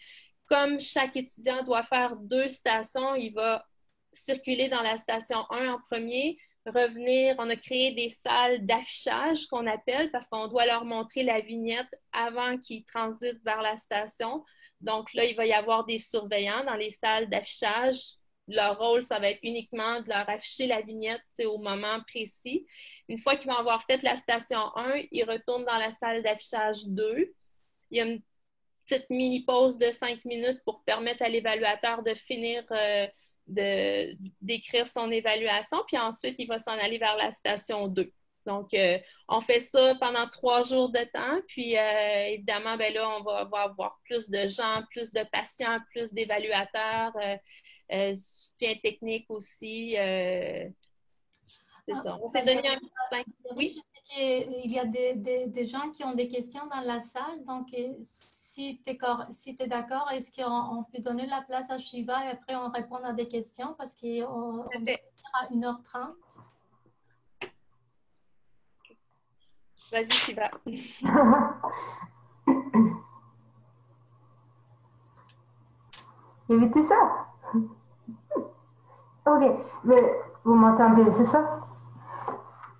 [SPEAKER 5] Comme chaque étudiant doit faire 2 stations, il va circuler dans la station 1 en premier, revenir, on a créé des salles d'affichage qu'on appelle parce qu'on doit leur montrer la vignette avant qu'ils transitent vers la station. Donc là, il va y avoir des surveillants dans les salles d'affichage. Leur rôle, ça va être uniquement de leur afficher la vignette au moment précis. Une fois qu'ils vont avoir fait la station 1, ils retournent dans la salle d'affichage 2. Il y a une petite mini-pause de 5 minutes pour permettre à l'évaluateur de finir d'écrire son évaluation, puis ensuite, il va s'en aller vers la station 2. Donc, on fait ça pendant 3 jours de temps, puis évidemment, ben là, on va avoir plus de gens, plus de patients, plus d'évaluateurs, soutien technique aussi. C'est ça. On s'est donné un petit pain. Oui?
[SPEAKER 1] Je sais qu'il y a des gens qui ont des questions dans la salle, donc si tu es d'accord, est-ce qu'on peut donner la place à Shiva et après on répond à des questions parce qu'on va finir à 1h30.
[SPEAKER 5] Vas-y, Shiva.
[SPEAKER 6] Il y avait tout ça? Ok, mais vous m'entendez, c'est ça?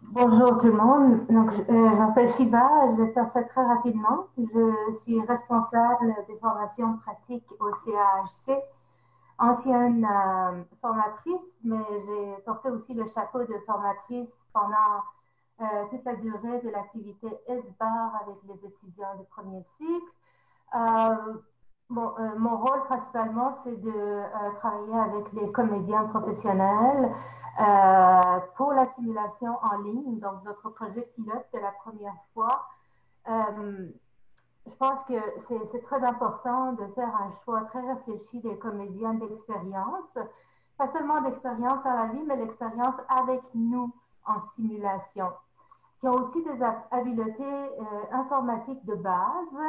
[SPEAKER 6] Bonjour tout le monde, donc je m'appelle Shiva, je vais faire ça très rapidement. Je suis responsable des formations pratiques au CAHC, ancienne formatrice, mais j'ai porté aussi le chapeau de formatrice pendant toute la durée de l'activité SBAR avec les étudiants du premier cycle. Mon rôle principalement, c'est de travailler avec les comédiens professionnels pour la simulation en ligne, donc notre projet pilote de la première fois. Je pense que c'est très important de faire un choix très réfléchi des comédiens d'expérience, pas seulement d'expérience à la vie, mais l'expérience avec nous en simulation, qui ont aussi des habiletés informatiques de base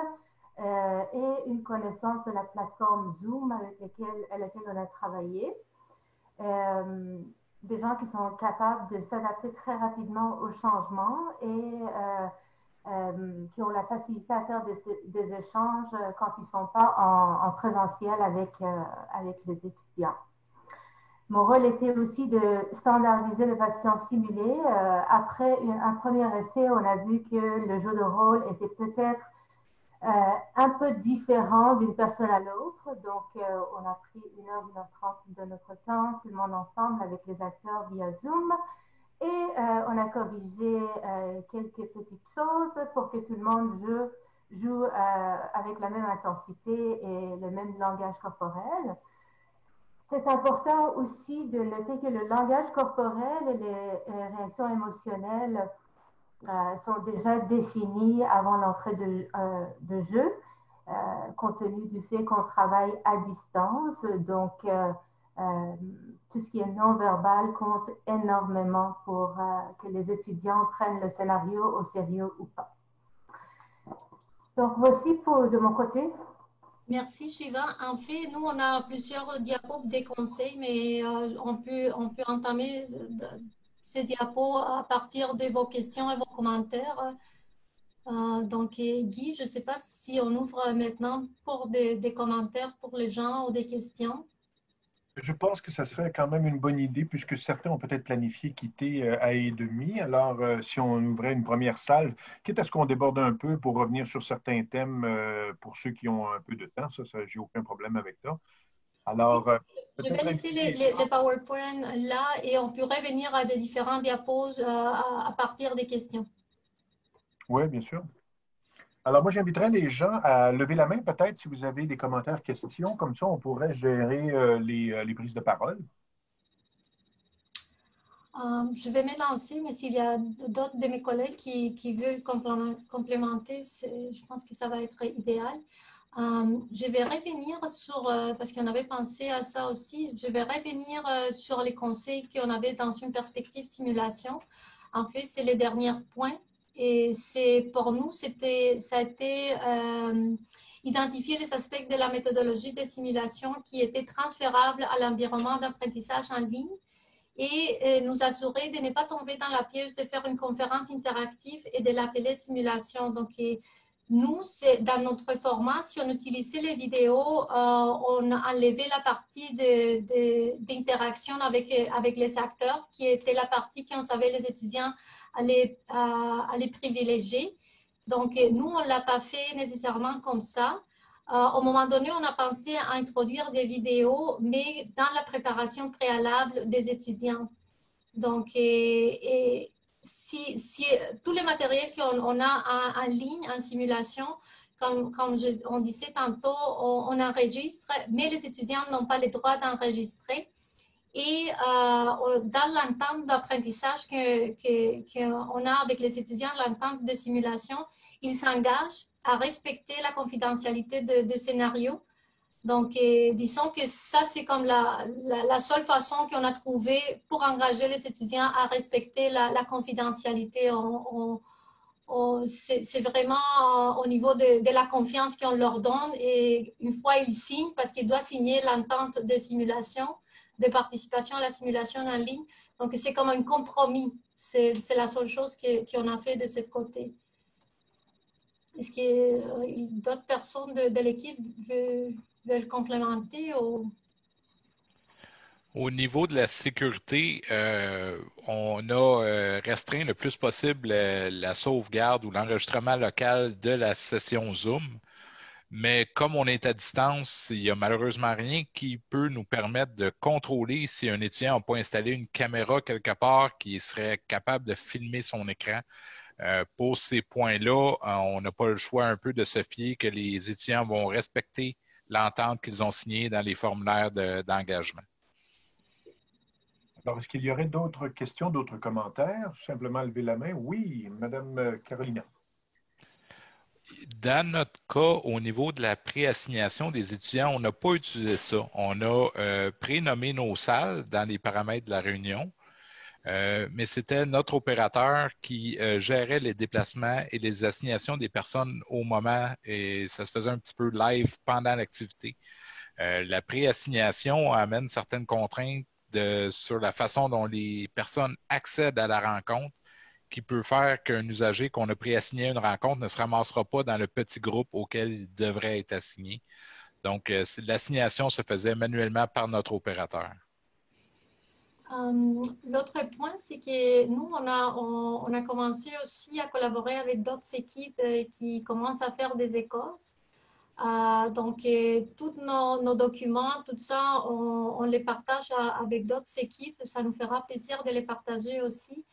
[SPEAKER 6] et une connaissance de la plateforme Zoom avec laquelle on a travaillé. Des gens qui sont capables de s'adapter très rapidement aux changements et qui ont la facilité à faire des échanges quand ils ne sont pas en présentiel avec les étudiants. Mon rôle était aussi de standardiser les patients simulés. Après un premier essai, on a vu que le jeu de rôle était peut-être un peu différent d'une personne à l'autre. Donc, on a pris 1h30 de notre temps, tout le monde ensemble avec les acteurs via Zoom. Et on a corrigé quelques petites choses pour que tout le monde joue avec la même intensité et le même langage corporel. C'est important aussi de noter que le langage corporel et les réactions émotionnelles sont déjà définis avant l'entrée de jeu, compte tenu du fait qu'on travaille à distance. Donc, tout ce qui est non-verbal compte énormément pour que les étudiants prennent le scénario au sérieux ou pas. Donc, voici de mon côté.
[SPEAKER 1] Merci Shiva. En fait, nous, on a plusieurs diapos des conseils, mais on peut entamer ces diapos à partir de vos questions et vos commentaires. Donc, Guy, je ne sais pas si on ouvre maintenant pour des commentaires pour les gens ou des questions.
[SPEAKER 7] Je pense que ça serait quand même une bonne idée puisque certains ont peut-être planifié quitter à 1h30. Alors, si on ouvrait une première salle, quitte à ce qu'on déborde un peu pour revenir sur certains thèmes pour ceux qui ont un peu de temps, ça j'ai aucun problème avec ça. Alors,
[SPEAKER 1] je vais laisser les PowerPoint là et on pourrait venir à des différents diapos à partir des questions.
[SPEAKER 7] Oui, bien sûr. Alors, moi, j'inviterais les gens à lever la main, peut-être, si vous avez des commentaires, questions. Comme ça, on pourrait gérer les prises de parole.
[SPEAKER 1] Je vais me lancer, mais s'il y a d'autres de mes collègues qui veulent complémenter, je pense que ça va être idéal. Je vais revenir sur, parce qu'on avait pensé à ça aussi, je vais revenir sur les conseils qu'on avait dans une perspective simulation. En fait, c'est les derniers points. Et pour nous, ça a été identifier les aspects de la méthodologie de simulation qui étaient transférables à l'environnement d'apprentissage en ligne et nous assurer de ne pas tomber dans la piège de faire une conférence interactive et de l'appeler simulation. Donc, nous, dans notre format, si on utilisait les vidéos, on enlevait la partie d'interaction avec les acteurs, qui était la partie qu'on savait les étudiants allaient privilégier. Donc, nous, on ne l'a pas fait nécessairement comme ça. Au moment donné, on a pensé à introduire des vidéos, mais dans la préparation préalable des étudiants. Donc, si tous les matériels qu'on a en ligne, en simulation, comme on disait tantôt, on enregistre, mais les étudiants n'ont pas le droit d'enregistrer. Et dans l'entente d'apprentissage qu'on a avec les étudiants, l'entente de simulation, ils s'engagent à respecter la confidentialité de scénario. Donc, disons que ça, c'est comme la seule façon qu'on a trouvé pour engager les étudiants à respecter la confidentialité. C'est vraiment au niveau de la confiance qu'on leur donne. Et une fois ils signent, parce qu'ils doivent signer l'entente de simulation, de participation à la simulation en ligne. Donc, c'est comme un compromis. C'est la seule chose qu'on a fait de ce côté. Est-ce que d'autres personnes de l'équipe veulent complémenter ou...
[SPEAKER 4] Au niveau de la sécurité, on a restreint le plus possible la sauvegarde ou l'enregistrement local de la session Zoom. Mais comme on est à distance, il n'y a malheureusement rien qui peut nous permettre de contrôler si un étudiant n'a pas installé une caméra quelque part qui serait capable de filmer son écran. Pour ces points-là, on n'a pas le choix un peu de se fier que les étudiants vont respecter l'entente qu'ils ont signée dans les formulaires d'engagement.
[SPEAKER 7] Alors, est-ce qu'il y aurait d'autres questions, d'autres commentaires? Simplement lever la main. Oui, Madame Carolina.
[SPEAKER 4] Dans notre cas, au niveau de la préassignation des étudiants, on n'a pas utilisé ça. On a prénommé nos salles dans les paramètres de la réunion, mais c'était notre opérateur qui gérait les déplacements et les assignations des personnes au moment, et ça se faisait un petit peu live pendant l'activité. La préassignation amène certaines contraintes sur la façon dont les personnes accèdent à la rencontre, qui peut faire qu'un usager qu'on a préassigné à une rencontre ne se ramassera pas dans le petit groupe auquel il devrait être assigné. Donc, l'assignation se faisait manuellement par notre opérateur.
[SPEAKER 1] L'autre point, c'est que nous, on a commencé aussi à collaborer avec d'autres équipes qui commencent à faire des écoles. Donc, tous nos documents, tout ça, on les partage avec d'autres équipes. Ça nous fera plaisir de les partager aussi.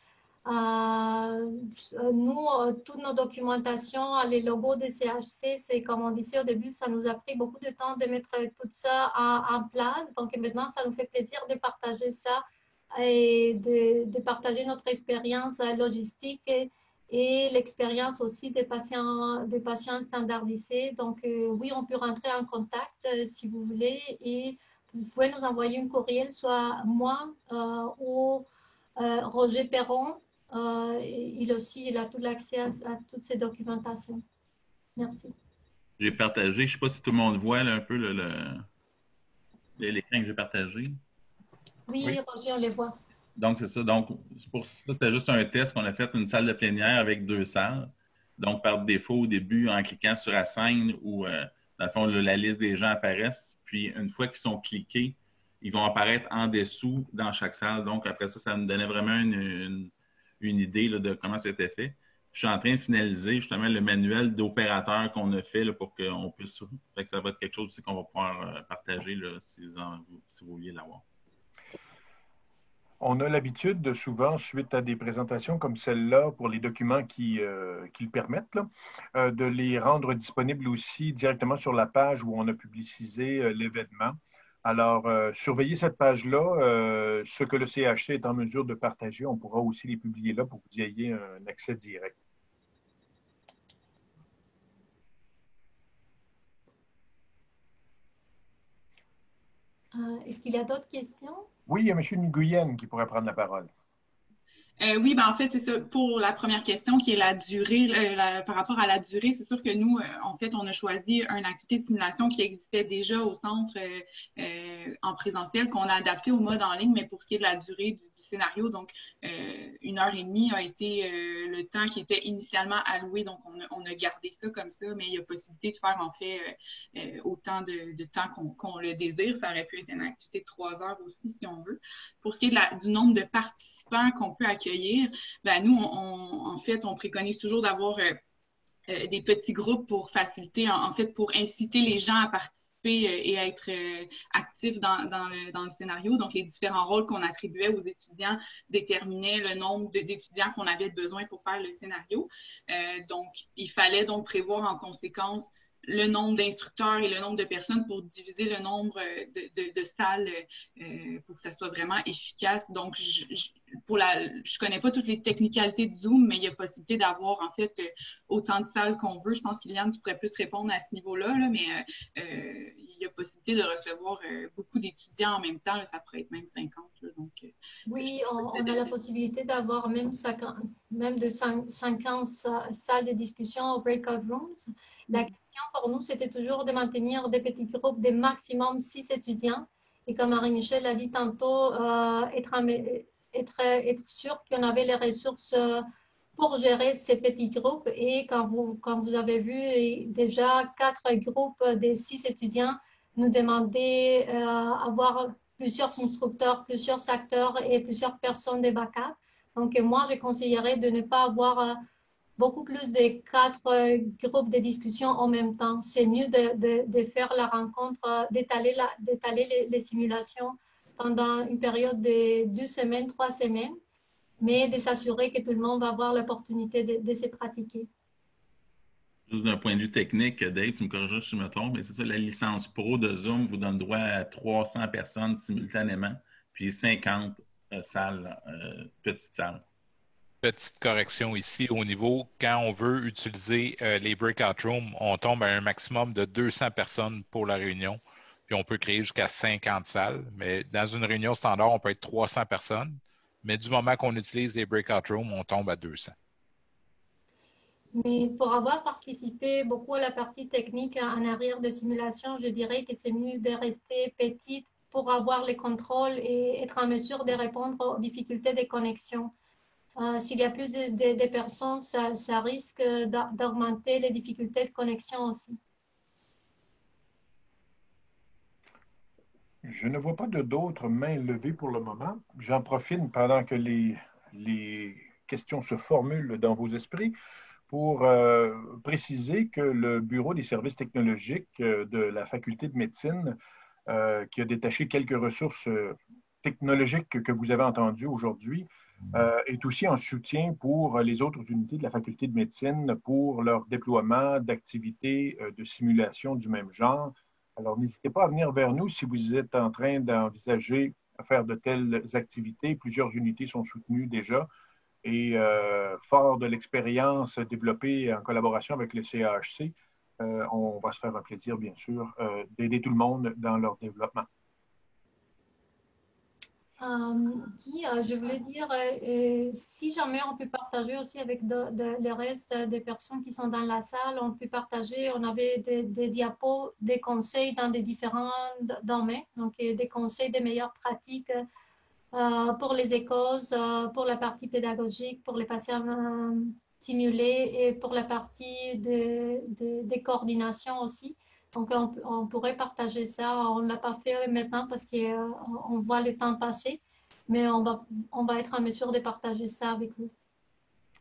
[SPEAKER 1] Nous, toutes nos documentations, les logos des CHC, c'est comme on disait au début, ça nous a pris beaucoup de temps de mettre tout ça en place. Donc, maintenant, ça nous fait plaisir de partager ça et de partager notre expérience logistique et l'expérience aussi des patients standardisés. Donc, oui, on peut rentrer en contact si vous voulez et vous pouvez nous envoyer un courriel, soit moi ou Roger Perron. Il aussi, il a tout l'accès à toutes ces documentations. Merci.
[SPEAKER 3] J'ai partagé, je ne sais pas si tout le monde voit là, un peu l'écran que j'ai partagé.
[SPEAKER 1] Oui, Roger, on les voit.
[SPEAKER 3] Donc, c'est ça. Donc, pour ça, c'était juste un test qu'on a fait, une salle de plénière avec 2 salles. Donc, par défaut, au début, en cliquant sur Assign, où, dans le fond, la liste des gens apparaissent. Puis, une fois qu'ils sont cliqués, ils vont apparaître en dessous dans chaque salle. Donc, après ça, ça nous donnait vraiment une idée là, de comment c'était fait. Je suis en train de finaliser justement le manuel d'opérateur qu'on a fait là, pour qu'on puisse... Fait que ça va être quelque chose aussi qu'on va pouvoir partager là, si vous vouliez l'avoir.
[SPEAKER 7] On a l'habitude, souvent, suite à des présentations comme celle-là, pour les documents qui le permettent, là, de les rendre disponibles aussi directement sur la page où on a publicisé l'événement. Alors, surveillez cette page-là. Ce que le CHC est en mesure de partager, on pourra aussi les publier là pour que vous ayez un accès direct.
[SPEAKER 1] Est-ce qu'il y a d'autres questions?
[SPEAKER 7] Oui, il y a M. Nguyen qui pourrait prendre la parole.
[SPEAKER 2] Oui, ben en fait, c'est ça. Pour la première question qui est la durée, par rapport à la durée, c'est sûr que nous, en fait, on a choisi une activité de simulation qui existait déjà au centre en présentiel, qu'on a adapté au mode en ligne, mais pour ce qui est de la durée du scénario, donc 1h30 a été le temps qui était initialement alloué, donc on a gardé ça comme ça, mais il y a possibilité de faire en fait autant de temps qu'on le désire. Ça aurait pu être une activité de 3 heures aussi si on veut. Pour ce qui est du nombre de participants qu'on peut accueillir, ben nous, en fait, on préconise toujours d'avoir des petits groupes pour faciliter, en fait, pour inciter les gens à participer et à être actifs dans le scénario. Donc, les différents rôles qu'on attribuait aux étudiants déterminaient le nombre d'étudiants qu'on avait besoin pour faire le scénario. Donc, il fallait donc prévoir en conséquence le nombre d'instructeurs et le nombre de personnes pour diviser le nombre de salles pour que ça soit vraiment efficace. Donc, je connais pas toutes les technicalités de Zoom, mais il y a possibilité d'avoir en fait autant de salles qu'on veut. Je pense qu'Iliane, tu pourrais plus répondre à ce niveau-là, là, mais il y a possibilité de recevoir beaucoup d'étudiants en même temps. Là, ça pourrait être même 50. Là, donc,
[SPEAKER 1] oui, on a la possibilité d'avoir même de 50 salles de discussion au breakout rooms. La question pour nous, c'était toujours de maintenir des petits groupes de maximum 6 étudiants. Et comme Marie-Michel a dit tantôt, être sûr qu'on avait les ressources pour gérer ces petits groupes. Et quand vous avez vu, déjà 4 groupes des 6 étudiants nous demandaient avoir plusieurs instructeurs, plusieurs acteurs et plusieurs personnes de backup. Donc, moi, je conseillerais de ne pas avoir beaucoup plus de 4 groupes de discussion en même temps. C'est mieux de faire la rencontre, d'étaler les simulations pendant une période de 2 semaines, 3 semaines, mais de s'assurer que tout le monde va avoir l'opportunité de se pratiquer.
[SPEAKER 3] Juste d'un point de vue technique, Dave, tu me corrigeras si je me trompe, mais c'est ça, la licence pro de Zoom vous donne droit à 300 personnes simultanément, puis 50 salles, petites salles.
[SPEAKER 4] Petite correction ici au niveau, quand on veut utiliser les breakout rooms, on tombe à un maximum de 200 personnes pour la réunion, puis on peut créer jusqu'à 50 salles. Mais dans une réunion standard, on peut être 300 personnes, mais du moment qu'on utilise les breakout rooms, on tombe à 200.
[SPEAKER 1] Mais pour avoir participé beaucoup à la partie technique en arrière de simulation, je dirais que c'est mieux de rester petite pour avoir les contrôles et être en mesure de répondre aux difficultés de connexion. S'il y a plus de personnes, ça risque d'augmenter les difficultés de connexion aussi.
[SPEAKER 7] Je ne vois pas d'autres mains levées pour le moment. J'en profite pendant que les questions se formulent dans vos esprits pour préciser que le Bureau des services technologiques de la Faculté de médecine, qui a détaché quelques ressources technologiques que vous avez entendues aujourd'hui, est aussi en soutien pour les autres unités de la Faculté de médecine pour leur déploiement d'activités de simulation du même genre. Alors, n'hésitez pas à venir vers nous si vous êtes en train d'envisager faire de telles activités. Plusieurs unités sont soutenues déjà. Et fort de l'expérience développée en collaboration avec le CAHC, on va se faire un plaisir, bien sûr, d'aider tout le monde dans leur développement.
[SPEAKER 1] Guy, je voulais dire, si jamais on peut partager aussi avec le reste des personnes qui sont dans la salle, on peut partager, on avait des diapos, des conseils dans des différents domaines, donc des conseils de meilleures pratiques pour les écoles, pour la partie pédagogique, pour les patients simulés et pour la partie de coordination aussi. Donc, on pourrait partager ça. On ne l'a pas fait maintenant parce qu'on voit le temps passer, mais on va être en mesure de partager ça avec vous.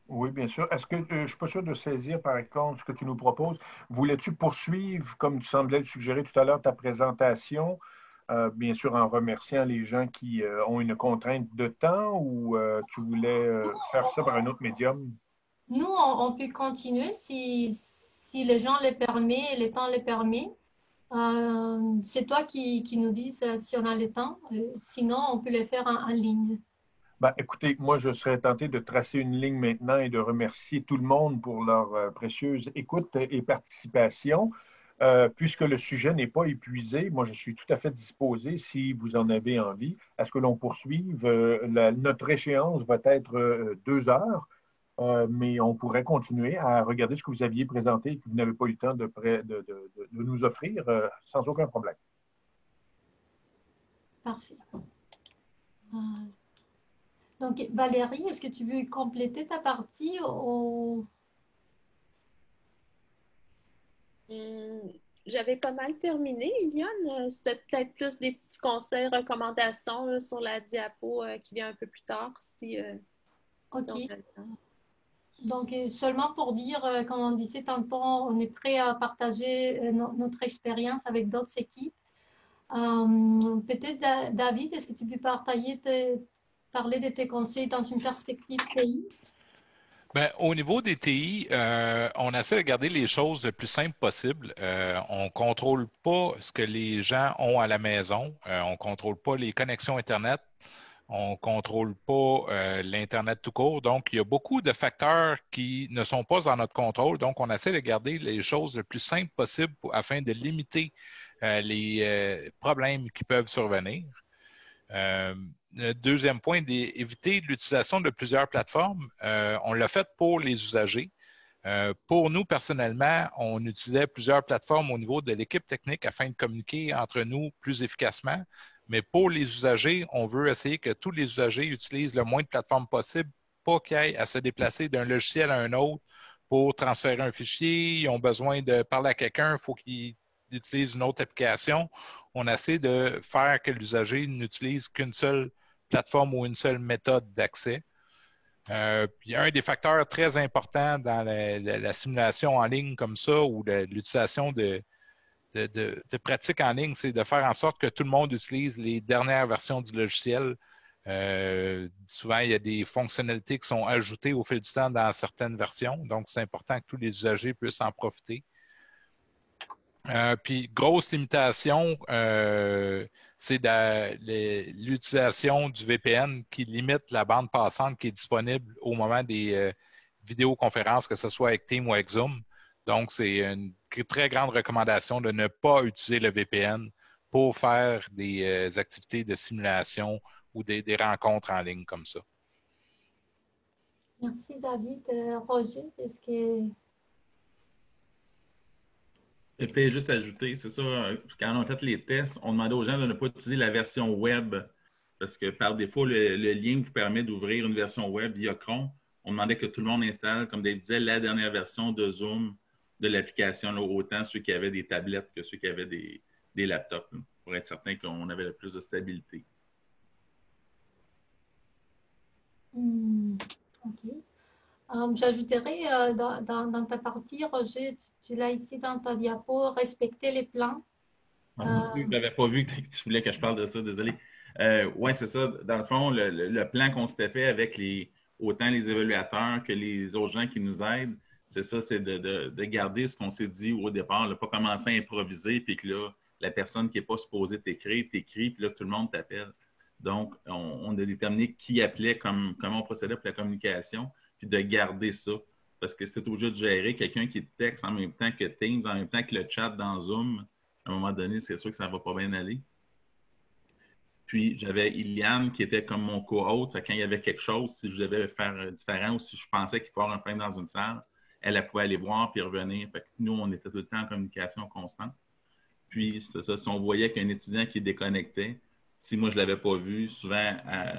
[SPEAKER 7] Oui, bien sûr. Est-ce que je ne suis pas sûr de saisir, par contre, ce que tu nous proposes? Voulais-tu poursuivre, comme tu semblais le suggérer tout à l'heure, ta présentation, bien sûr en remerciant les gens qui ont une contrainte de temps, ou tu voulais faire ça par un autre médium?
[SPEAKER 1] Nous, on peut continuer si les gens le permettent, le temps le permet. C'est toi qui nous dis si on a le temps. Sinon, on peut le faire en ligne.
[SPEAKER 7] Ben, écoutez, moi, je serais tenté de tracer une ligne maintenant et de remercier tout le monde pour leur précieuse écoute et participation. Puisque le sujet n'est pas épuisé, moi, je suis tout à fait disposé, si vous en avez envie, à ce que l'on poursuive. Notre échéance va être 2 heures. Mais on pourrait continuer à regarder ce que vous aviez présenté et que vous n'avez pas eu le temps de nous offrir sans aucun problème.
[SPEAKER 1] Parfait. Donc, Valérie, est-ce que tu veux compléter ta partie ou...
[SPEAKER 5] J'avais pas mal terminé, Eliane. C'était peut-être plus des petits conseils, recommandations là, sur la diapo qui vient un peu plus tard. Si,
[SPEAKER 1] OK. Donc, seulement pour dire, comme on disait tantôt, on est prêt à partager notre expérience avec d'autres équipes. Peut-être, David, est-ce que tu peux parler de tes conseils dans une perspective TI?
[SPEAKER 4] Ben, au niveau des TI, on essaie de garder les choses le plus simple possible. On ne contrôle pas ce que les gens ont à la maison. On ne contrôle pas les connexions Internet. On ne contrôle pas l'Internet tout court. Donc, il y a beaucoup de facteurs qui ne sont pas en notre contrôle. Donc, on essaie de garder les choses le plus simple possible afin de limiter les problèmes qui peuvent survenir. Le deuxième point, d'éviter l'utilisation de plusieurs plateformes. On l'a fait pour les usagers. Pour nous, personnellement, on utilisait plusieurs plateformes au niveau de l'équipe technique afin de communiquer entre nous plus efficacement. Mais pour les usagers, on veut essayer que tous les usagers utilisent le moins de plateformes possible pas qu'ils aient à se déplacer d'un logiciel à un autre pour transférer un fichier. Ils ont besoin de parler à quelqu'un, il faut qu'ils utilisent une autre application. On essaie de faire que l'usager n'utilise qu'une seule plateforme ou une seule méthode d'accès. Puis un des facteurs très importants dans la simulation en ligne comme ça ou l'utilisation de pratiques en ligne, c'est de faire en sorte que tout le monde utilise les dernières versions du logiciel. Souvent, il y a des fonctionnalités qui sont ajoutées au fil du temps dans certaines versions, donc c'est important que tous les usagers puissent en profiter. Puis, grosse limitation, c'est l'utilisation du VPN qui limite la bande passante qui est disponible au moment des vidéoconférences, que ce soit avec Teams ou avec Zoom. Donc, c'est une très grande recommandation de ne pas utiliser le VPN pour faire des activités de simulation ou des rencontres en ligne comme ça.
[SPEAKER 1] Merci, David. Roger, est-ce que...
[SPEAKER 3] Je peux juste ajouter, c'est ça, quand on a fait les tests, on demandait aux gens de ne pas utiliser la version web parce que par défaut, le lien vous permet d'ouvrir une version web via Chrome. On demandait que tout le monde installe, comme Dave disait, la dernière version de Zoom de l'application, autant ceux qui avaient des tablettes que ceux qui avaient des laptops, là, pour être certain qu'on avait le plus de stabilité.
[SPEAKER 1] OK. J'ajouterais dans ta partie, Roger, tu l'as ici dans ta diapo, respecter les plans.
[SPEAKER 3] Je n'avais pas vu que tu voulais que je parle de ça, désolé. Oui, c'est ça. Dans le fond, le plan qu'on s'était fait avec autant les évaluateurs que les autres gens qui nous aident, c'est ça, c'est de garder ce qu'on s'est dit au départ, ne pas commencer à improviser, puis que là, la personne qui n'est pas supposée t'écrire, t'écrit, puis là, tout le monde t'appelle. Donc, on a déterminé qui appelait, comment on procédait pour la communication, puis de garder ça. Parce que c'était obligé de gérer quelqu'un qui texte en même temps que Teams, en même temps que le chat dans Zoom. À un moment donné, c'est sûr que ça ne va pas bien aller. Puis, j'avais Iliane qui était comme mon co-hôte. Quand il y avait quelque chose, si je devais faire différent ou si je pensais qu'il pouvait y avoir un problème dans une salle, elle pouvait aller voir puis revenir. Fait que nous, on était tout le temps en communication constante. Puis, c'est ça, si on voyait qu'un étudiant qui déconnectait, si moi, je ne l'avais pas vu, souvent,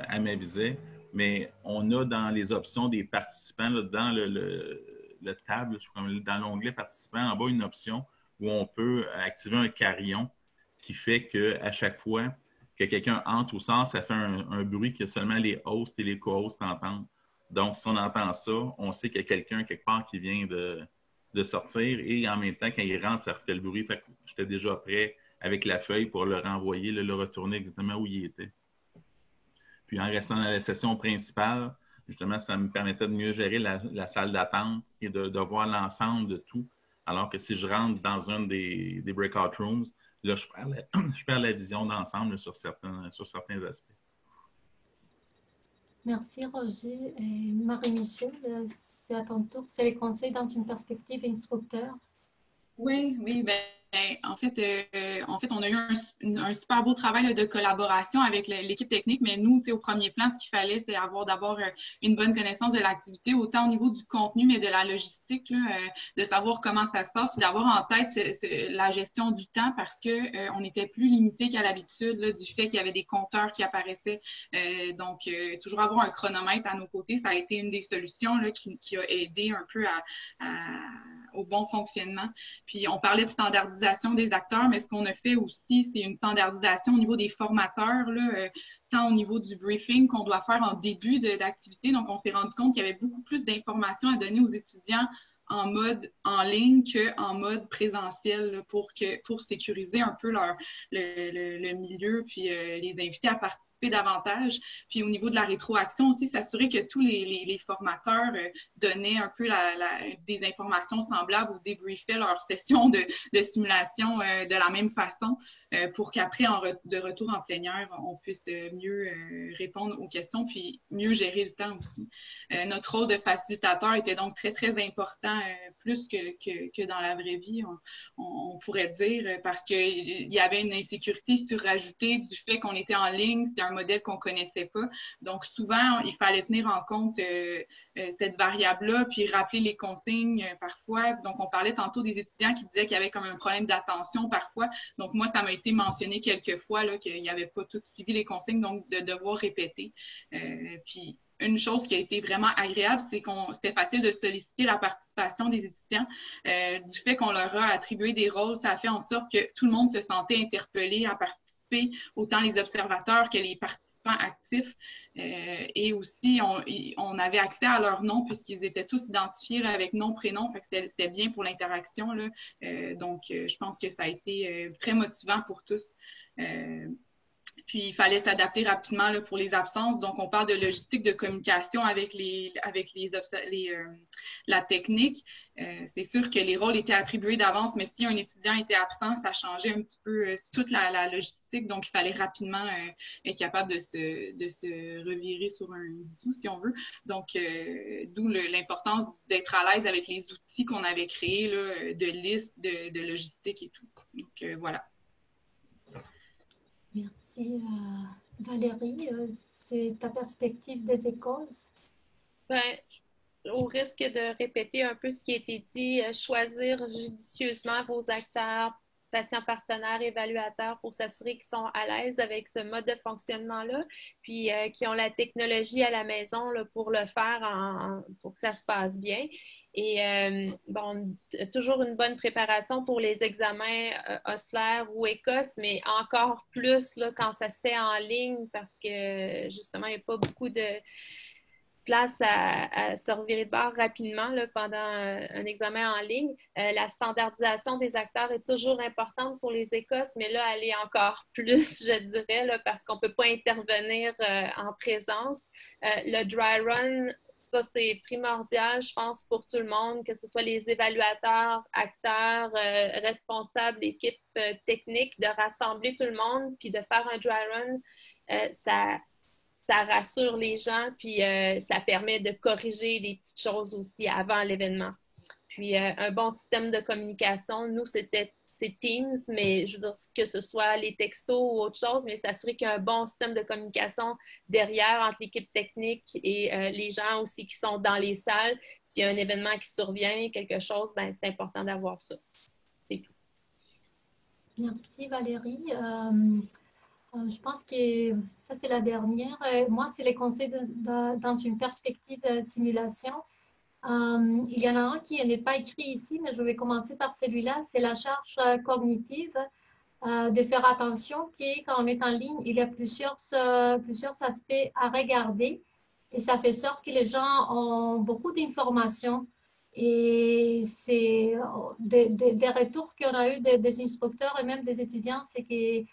[SPEAKER 3] elle m'avisait. Mais on a dans les options des participants, là, dans le tab, dans l'onglet participants, en bas, une option où on peut activer un carillon qui fait qu'à chaque fois que quelqu'un entre ou sort, ça fait un bruit que seulement les hosts et les co-hosts entendent. Donc, si on entend ça, on sait qu'il y a quelqu'un quelque part qui vient de sortir et en même temps, quand il rentre, ça refait le bruit. Fait que j'étais déjà prêt avec la feuille pour le renvoyer, le retourner exactement où il était. Puis en restant dans la session principale, justement, ça me permettait de mieux gérer la salle d'attente et de voir l'ensemble de tout. Alors que si je rentre dans un des breakout rooms, là, je perds la vision d'ensemble sur certains aspects.
[SPEAKER 1] Merci, Roger. Et Marie-Michel, c'est à ton tour. C'est les conseils dans une perspective instructeur.
[SPEAKER 2] Oui, en fait, on a eu un super beau travail là, de collaboration avec l'équipe technique, mais nous, au premier plan, ce qu'il fallait, c'était avoir d'abord une bonne connaissance de l'activité, autant au niveau du contenu, mais de la logistique, là, de savoir comment ça se passe, puis d'avoir en tête la gestion du temps parce que on était plus limité qu'à l'habitude du fait qu'il y avait des compteurs qui apparaissaient. Donc, toujours avoir un chronomètre à nos côtés, ça a été une des solutions là, qui a aidé un peu au bon fonctionnement. Puis, on parlait de standardisation des acteurs, mais ce qu'on a fait aussi, c'est une standardisation au niveau des formateurs, là, tant au niveau du briefing qu'on doit faire en début d'activité. Donc, on s'est rendu compte qu'il y avait beaucoup plus d'informations à donner aux étudiants en mode en ligne qu'en mode présentiel là, pour sécuriser un peu le milieu, puis les inviter à participer davantage. Puis au niveau de la rétroaction aussi, s'assurer que tous les formateurs donnaient un peu des informations semblables ou débriefaient leur session de simulation de la même façon pour qu'après, de retour en plénière, on puisse mieux répondre aux questions puis mieux gérer le temps aussi. Notre rôle de facilitateur était donc très, très important, plus que dans la vraie vie, on pourrait dire, parce qu'il y avait une insécurité surajoutée du fait qu'on était en ligne, c'était un un modèle qu'on connaissait pas. Donc, souvent, il fallait tenir en compte cette variable-là, puis rappeler les consignes parfois. Donc, on parlait tantôt des étudiants qui disaient qu'il y avait comme un problème d'attention parfois. Donc, moi, ça m'a été mentionné quelques fois là, qu'il n'y avait pas tout suivi les consignes, donc de devoir répéter. Puis, une chose qui a été vraiment agréable, c'est c'était facile de solliciter la participation des étudiants. Du fait qu'on leur a attribué des rôles, ça a fait en sorte que tout le monde se sentait interpellé à participer, autant les observateurs que les participants actifs. Et aussi, on avait accès à leurs noms puisqu'ils étaient tous identifiés avec nom, prénom. Fait que c'était bien pour l'interaction. Donc, je pense que ça a été très motivant pour tous. Puis, il fallait s'adapter rapidement là, pour les absences. Donc, on parle de logistique de communication avec la technique. C'est sûr que les rôles étaient attribués d'avance, mais si un étudiant était absent, ça changeait un petit peu toute la logistique. Donc, il fallait rapidement être capable de se revirer sur un dissous, si on veut. Donc, d'où l'importance d'être à l'aise avec les outils qu'on avait créés là, de liste, de logistique et tout. Donc, voilà.
[SPEAKER 1] Merci Valérie. C'est ta perspective des écoles?
[SPEAKER 5] Ben, au risque de répéter un peu ce qui a été dit, choisir judicieusement vos acteurs, patients partenaires, évaluateurs pour s'assurer qu'ils sont à l'aise avec ce mode de fonctionnement-là, puis qui ont la technologie à la maison là, pour le faire pour que ça se passe bien. Et bon, toujours une bonne préparation pour les examens OSLER ou ECOS, mais encore plus là, quand ça se fait en ligne parce que justement, il n'y a pas beaucoup de place à se revirer de bord rapidement là, pendant un examen en ligne. La standardisation des acteurs est toujours importante pour les écosses, mais là, elle est encore plus, je dirais, là, parce qu'on ne peut pas intervenir en présence. Le dry run, ça, c'est primordial, je pense, pour tout le monde, que ce soit les évaluateurs, acteurs, responsables, équipes techniques, de rassembler tout le monde, puis de faire un dry run, ça rassure les gens, puis ça permet de corriger des petites choses aussi avant l'événement. Puis un bon système de communication, nous, c'est Teams, mais je veux dire que ce soit les textos ou autre chose, mais s'assurer qu'il y a un bon système de communication derrière entre l'équipe technique et les gens aussi qui sont dans les salles. S'il y a un événement qui survient, quelque chose, ben c'est important d'avoir ça. C'est tout.
[SPEAKER 1] Merci Valérie. Je pense que ça, c'est la dernière. Moi, c'est les conseils dans une perspective de simulation. Il y en a un qui n'est pas écrit ici, mais je vais commencer par celui-là. C'est la charge cognitive. De faire attention que quand on est en ligne, il y a plusieurs aspects à regarder. Et ça fait sorte que les gens ont beaucoup d'informations. Et c'est des retours qu'on a eu des instructeurs et même des étudiants, c'est que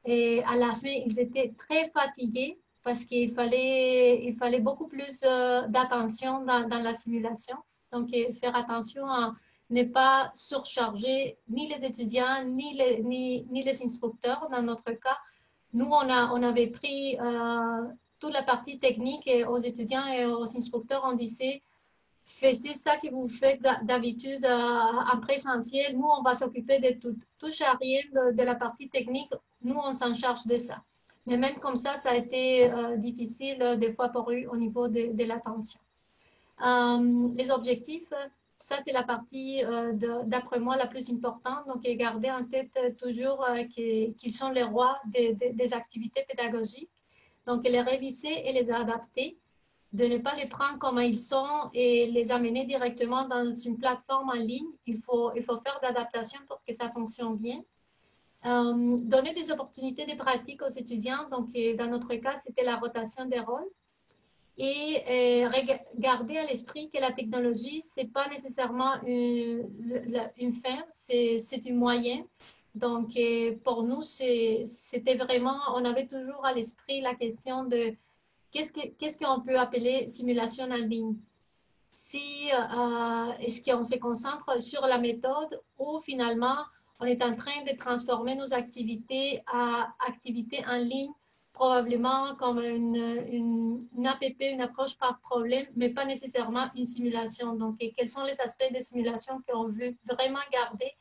[SPEAKER 1] et à la fin, ils étaient très fatigués parce qu'il fallait beaucoup plus d'attention dans la simulation. Donc, faire attention à ne pas surcharger ni les étudiants, ni les instructeurs. Dans notre cas, nous, on avait pris toute la partie technique et aux étudiants et aux instructeurs, on disait, faites ça que vous faites d'habitude en présentiel. Nous, on va s'occuper de tout. Touche à rien de la partie technique. Nous, on s'en charge de ça. Mais même comme ça a été difficile des fois pour eux au niveau de l'attention. Les objectifs, ça, c'est la partie, d'après moi, la plus importante. Donc, garder en tête toujours qu'ils sont les rois des activités pédagogiques. Donc, les réviser et les adapter, de ne pas les prendre comme ils sont et les amener directement dans une plateforme en ligne. Il faut faire d'adaptation pour que ça fonctionne bien. Donner des opportunités de pratique aux étudiants. Donc, dans notre cas, c'était la rotation des rôles. Et garder à l'esprit que la technologie, ce n'est pas nécessairement une fin, c'est un moyen. Donc, pour nous, c'était vraiment, on avait toujours à l'esprit la question de qu'est-ce qu'on peut appeler simulation en ligne? Est-ce qu'on se concentre sur la méthode ou finalement, on est en train de transformer nos activités à activités en ligne, probablement comme une APP, une approche par problème, mais pas nécessairement une simulation. Donc, quels sont les aspects de simulation qu'on veut vraiment garder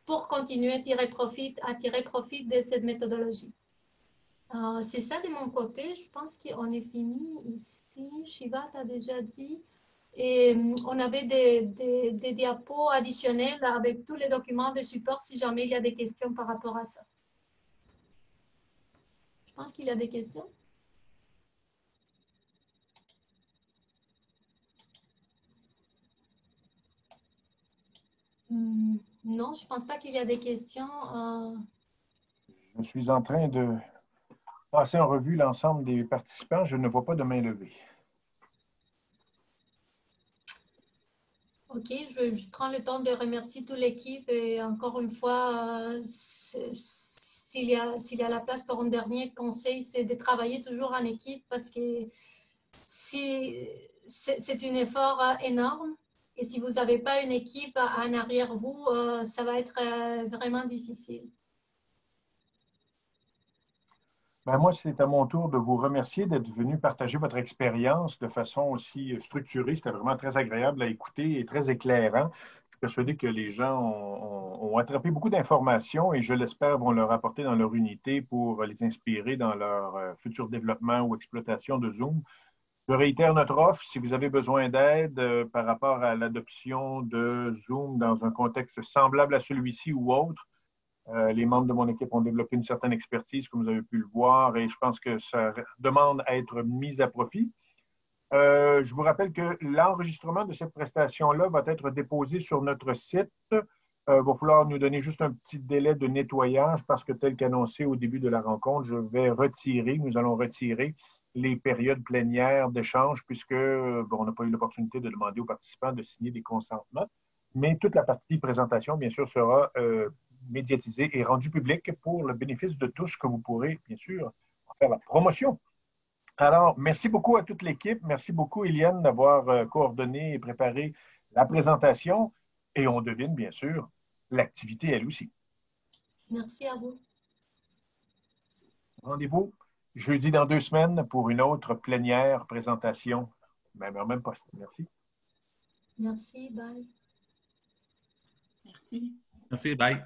[SPEAKER 1] pour continuer à tirer profit de cette méthodologie? C'est ça de mon côté. Je pense qu'on est fini ici. Shiva t'a déjà dit. Et on avait des diapos additionnels avec tous les documents de support si jamais il y a des questions par rapport à ça. Je pense qu'il y a des questions. Non, je ne pense pas qu'il y a des questions.
[SPEAKER 7] Je suis en train de passer en revue l'ensemble des participants. Je ne vois pas de main levée.
[SPEAKER 1] OK, je prends le temps de remercier toute l'équipe et encore une fois, s'il y a la place pour un dernier conseil, c'est de travailler toujours en équipe parce que c'est un effort énorme et si vous n'avez pas une équipe en arrière vous, ça va être vraiment difficile.
[SPEAKER 7] Ben moi, c'est à mon tour de vous remercier d'être venu partager votre expérience de façon aussi structurée. C'était vraiment très agréable à écouter et très éclairant. Je suis persuadé que les gens ont attrapé beaucoup d'informations et je l'espère vont leur apporter dans leur unité pour les inspirer dans leur futur développement ou exploitation de Zoom. Je réitère notre offre. Si vous avez besoin d'aide par rapport à l'adoption de Zoom dans un contexte semblable à celui-ci ou autre, les membres de mon équipe ont développé une certaine expertise, comme vous avez pu le voir, et je pense que ça demande à être mis à profit. Je vous rappelle que l'enregistrement de cette prestation-là va être déposé sur notre site. Il va falloir nous donner juste un petit délai de nettoyage parce que tel qu'annoncé au début de la rencontre, nous allons retirer les périodes plénières d'échange puisque on n'a pas eu l'opportunité de demander aux participants de signer des consentements. Mais toute la partie présentation, bien sûr, sera médiatisée et rendue publique pour le bénéfice de tous que vous pourrez, bien sûr, en faire la promotion. Alors, merci beaucoup à toute l'équipe. Merci beaucoup, Eliane, d'avoir coordonné et préparé la présentation. Et on devine, bien sûr, l'activité, elle aussi.
[SPEAKER 1] Merci à vous.
[SPEAKER 7] Rendez-vous jeudi dans 2 semaines pour une autre plénière présentation, même en même poste. Merci.
[SPEAKER 1] Merci, bye.
[SPEAKER 2] Merci.
[SPEAKER 3] Merci, bye.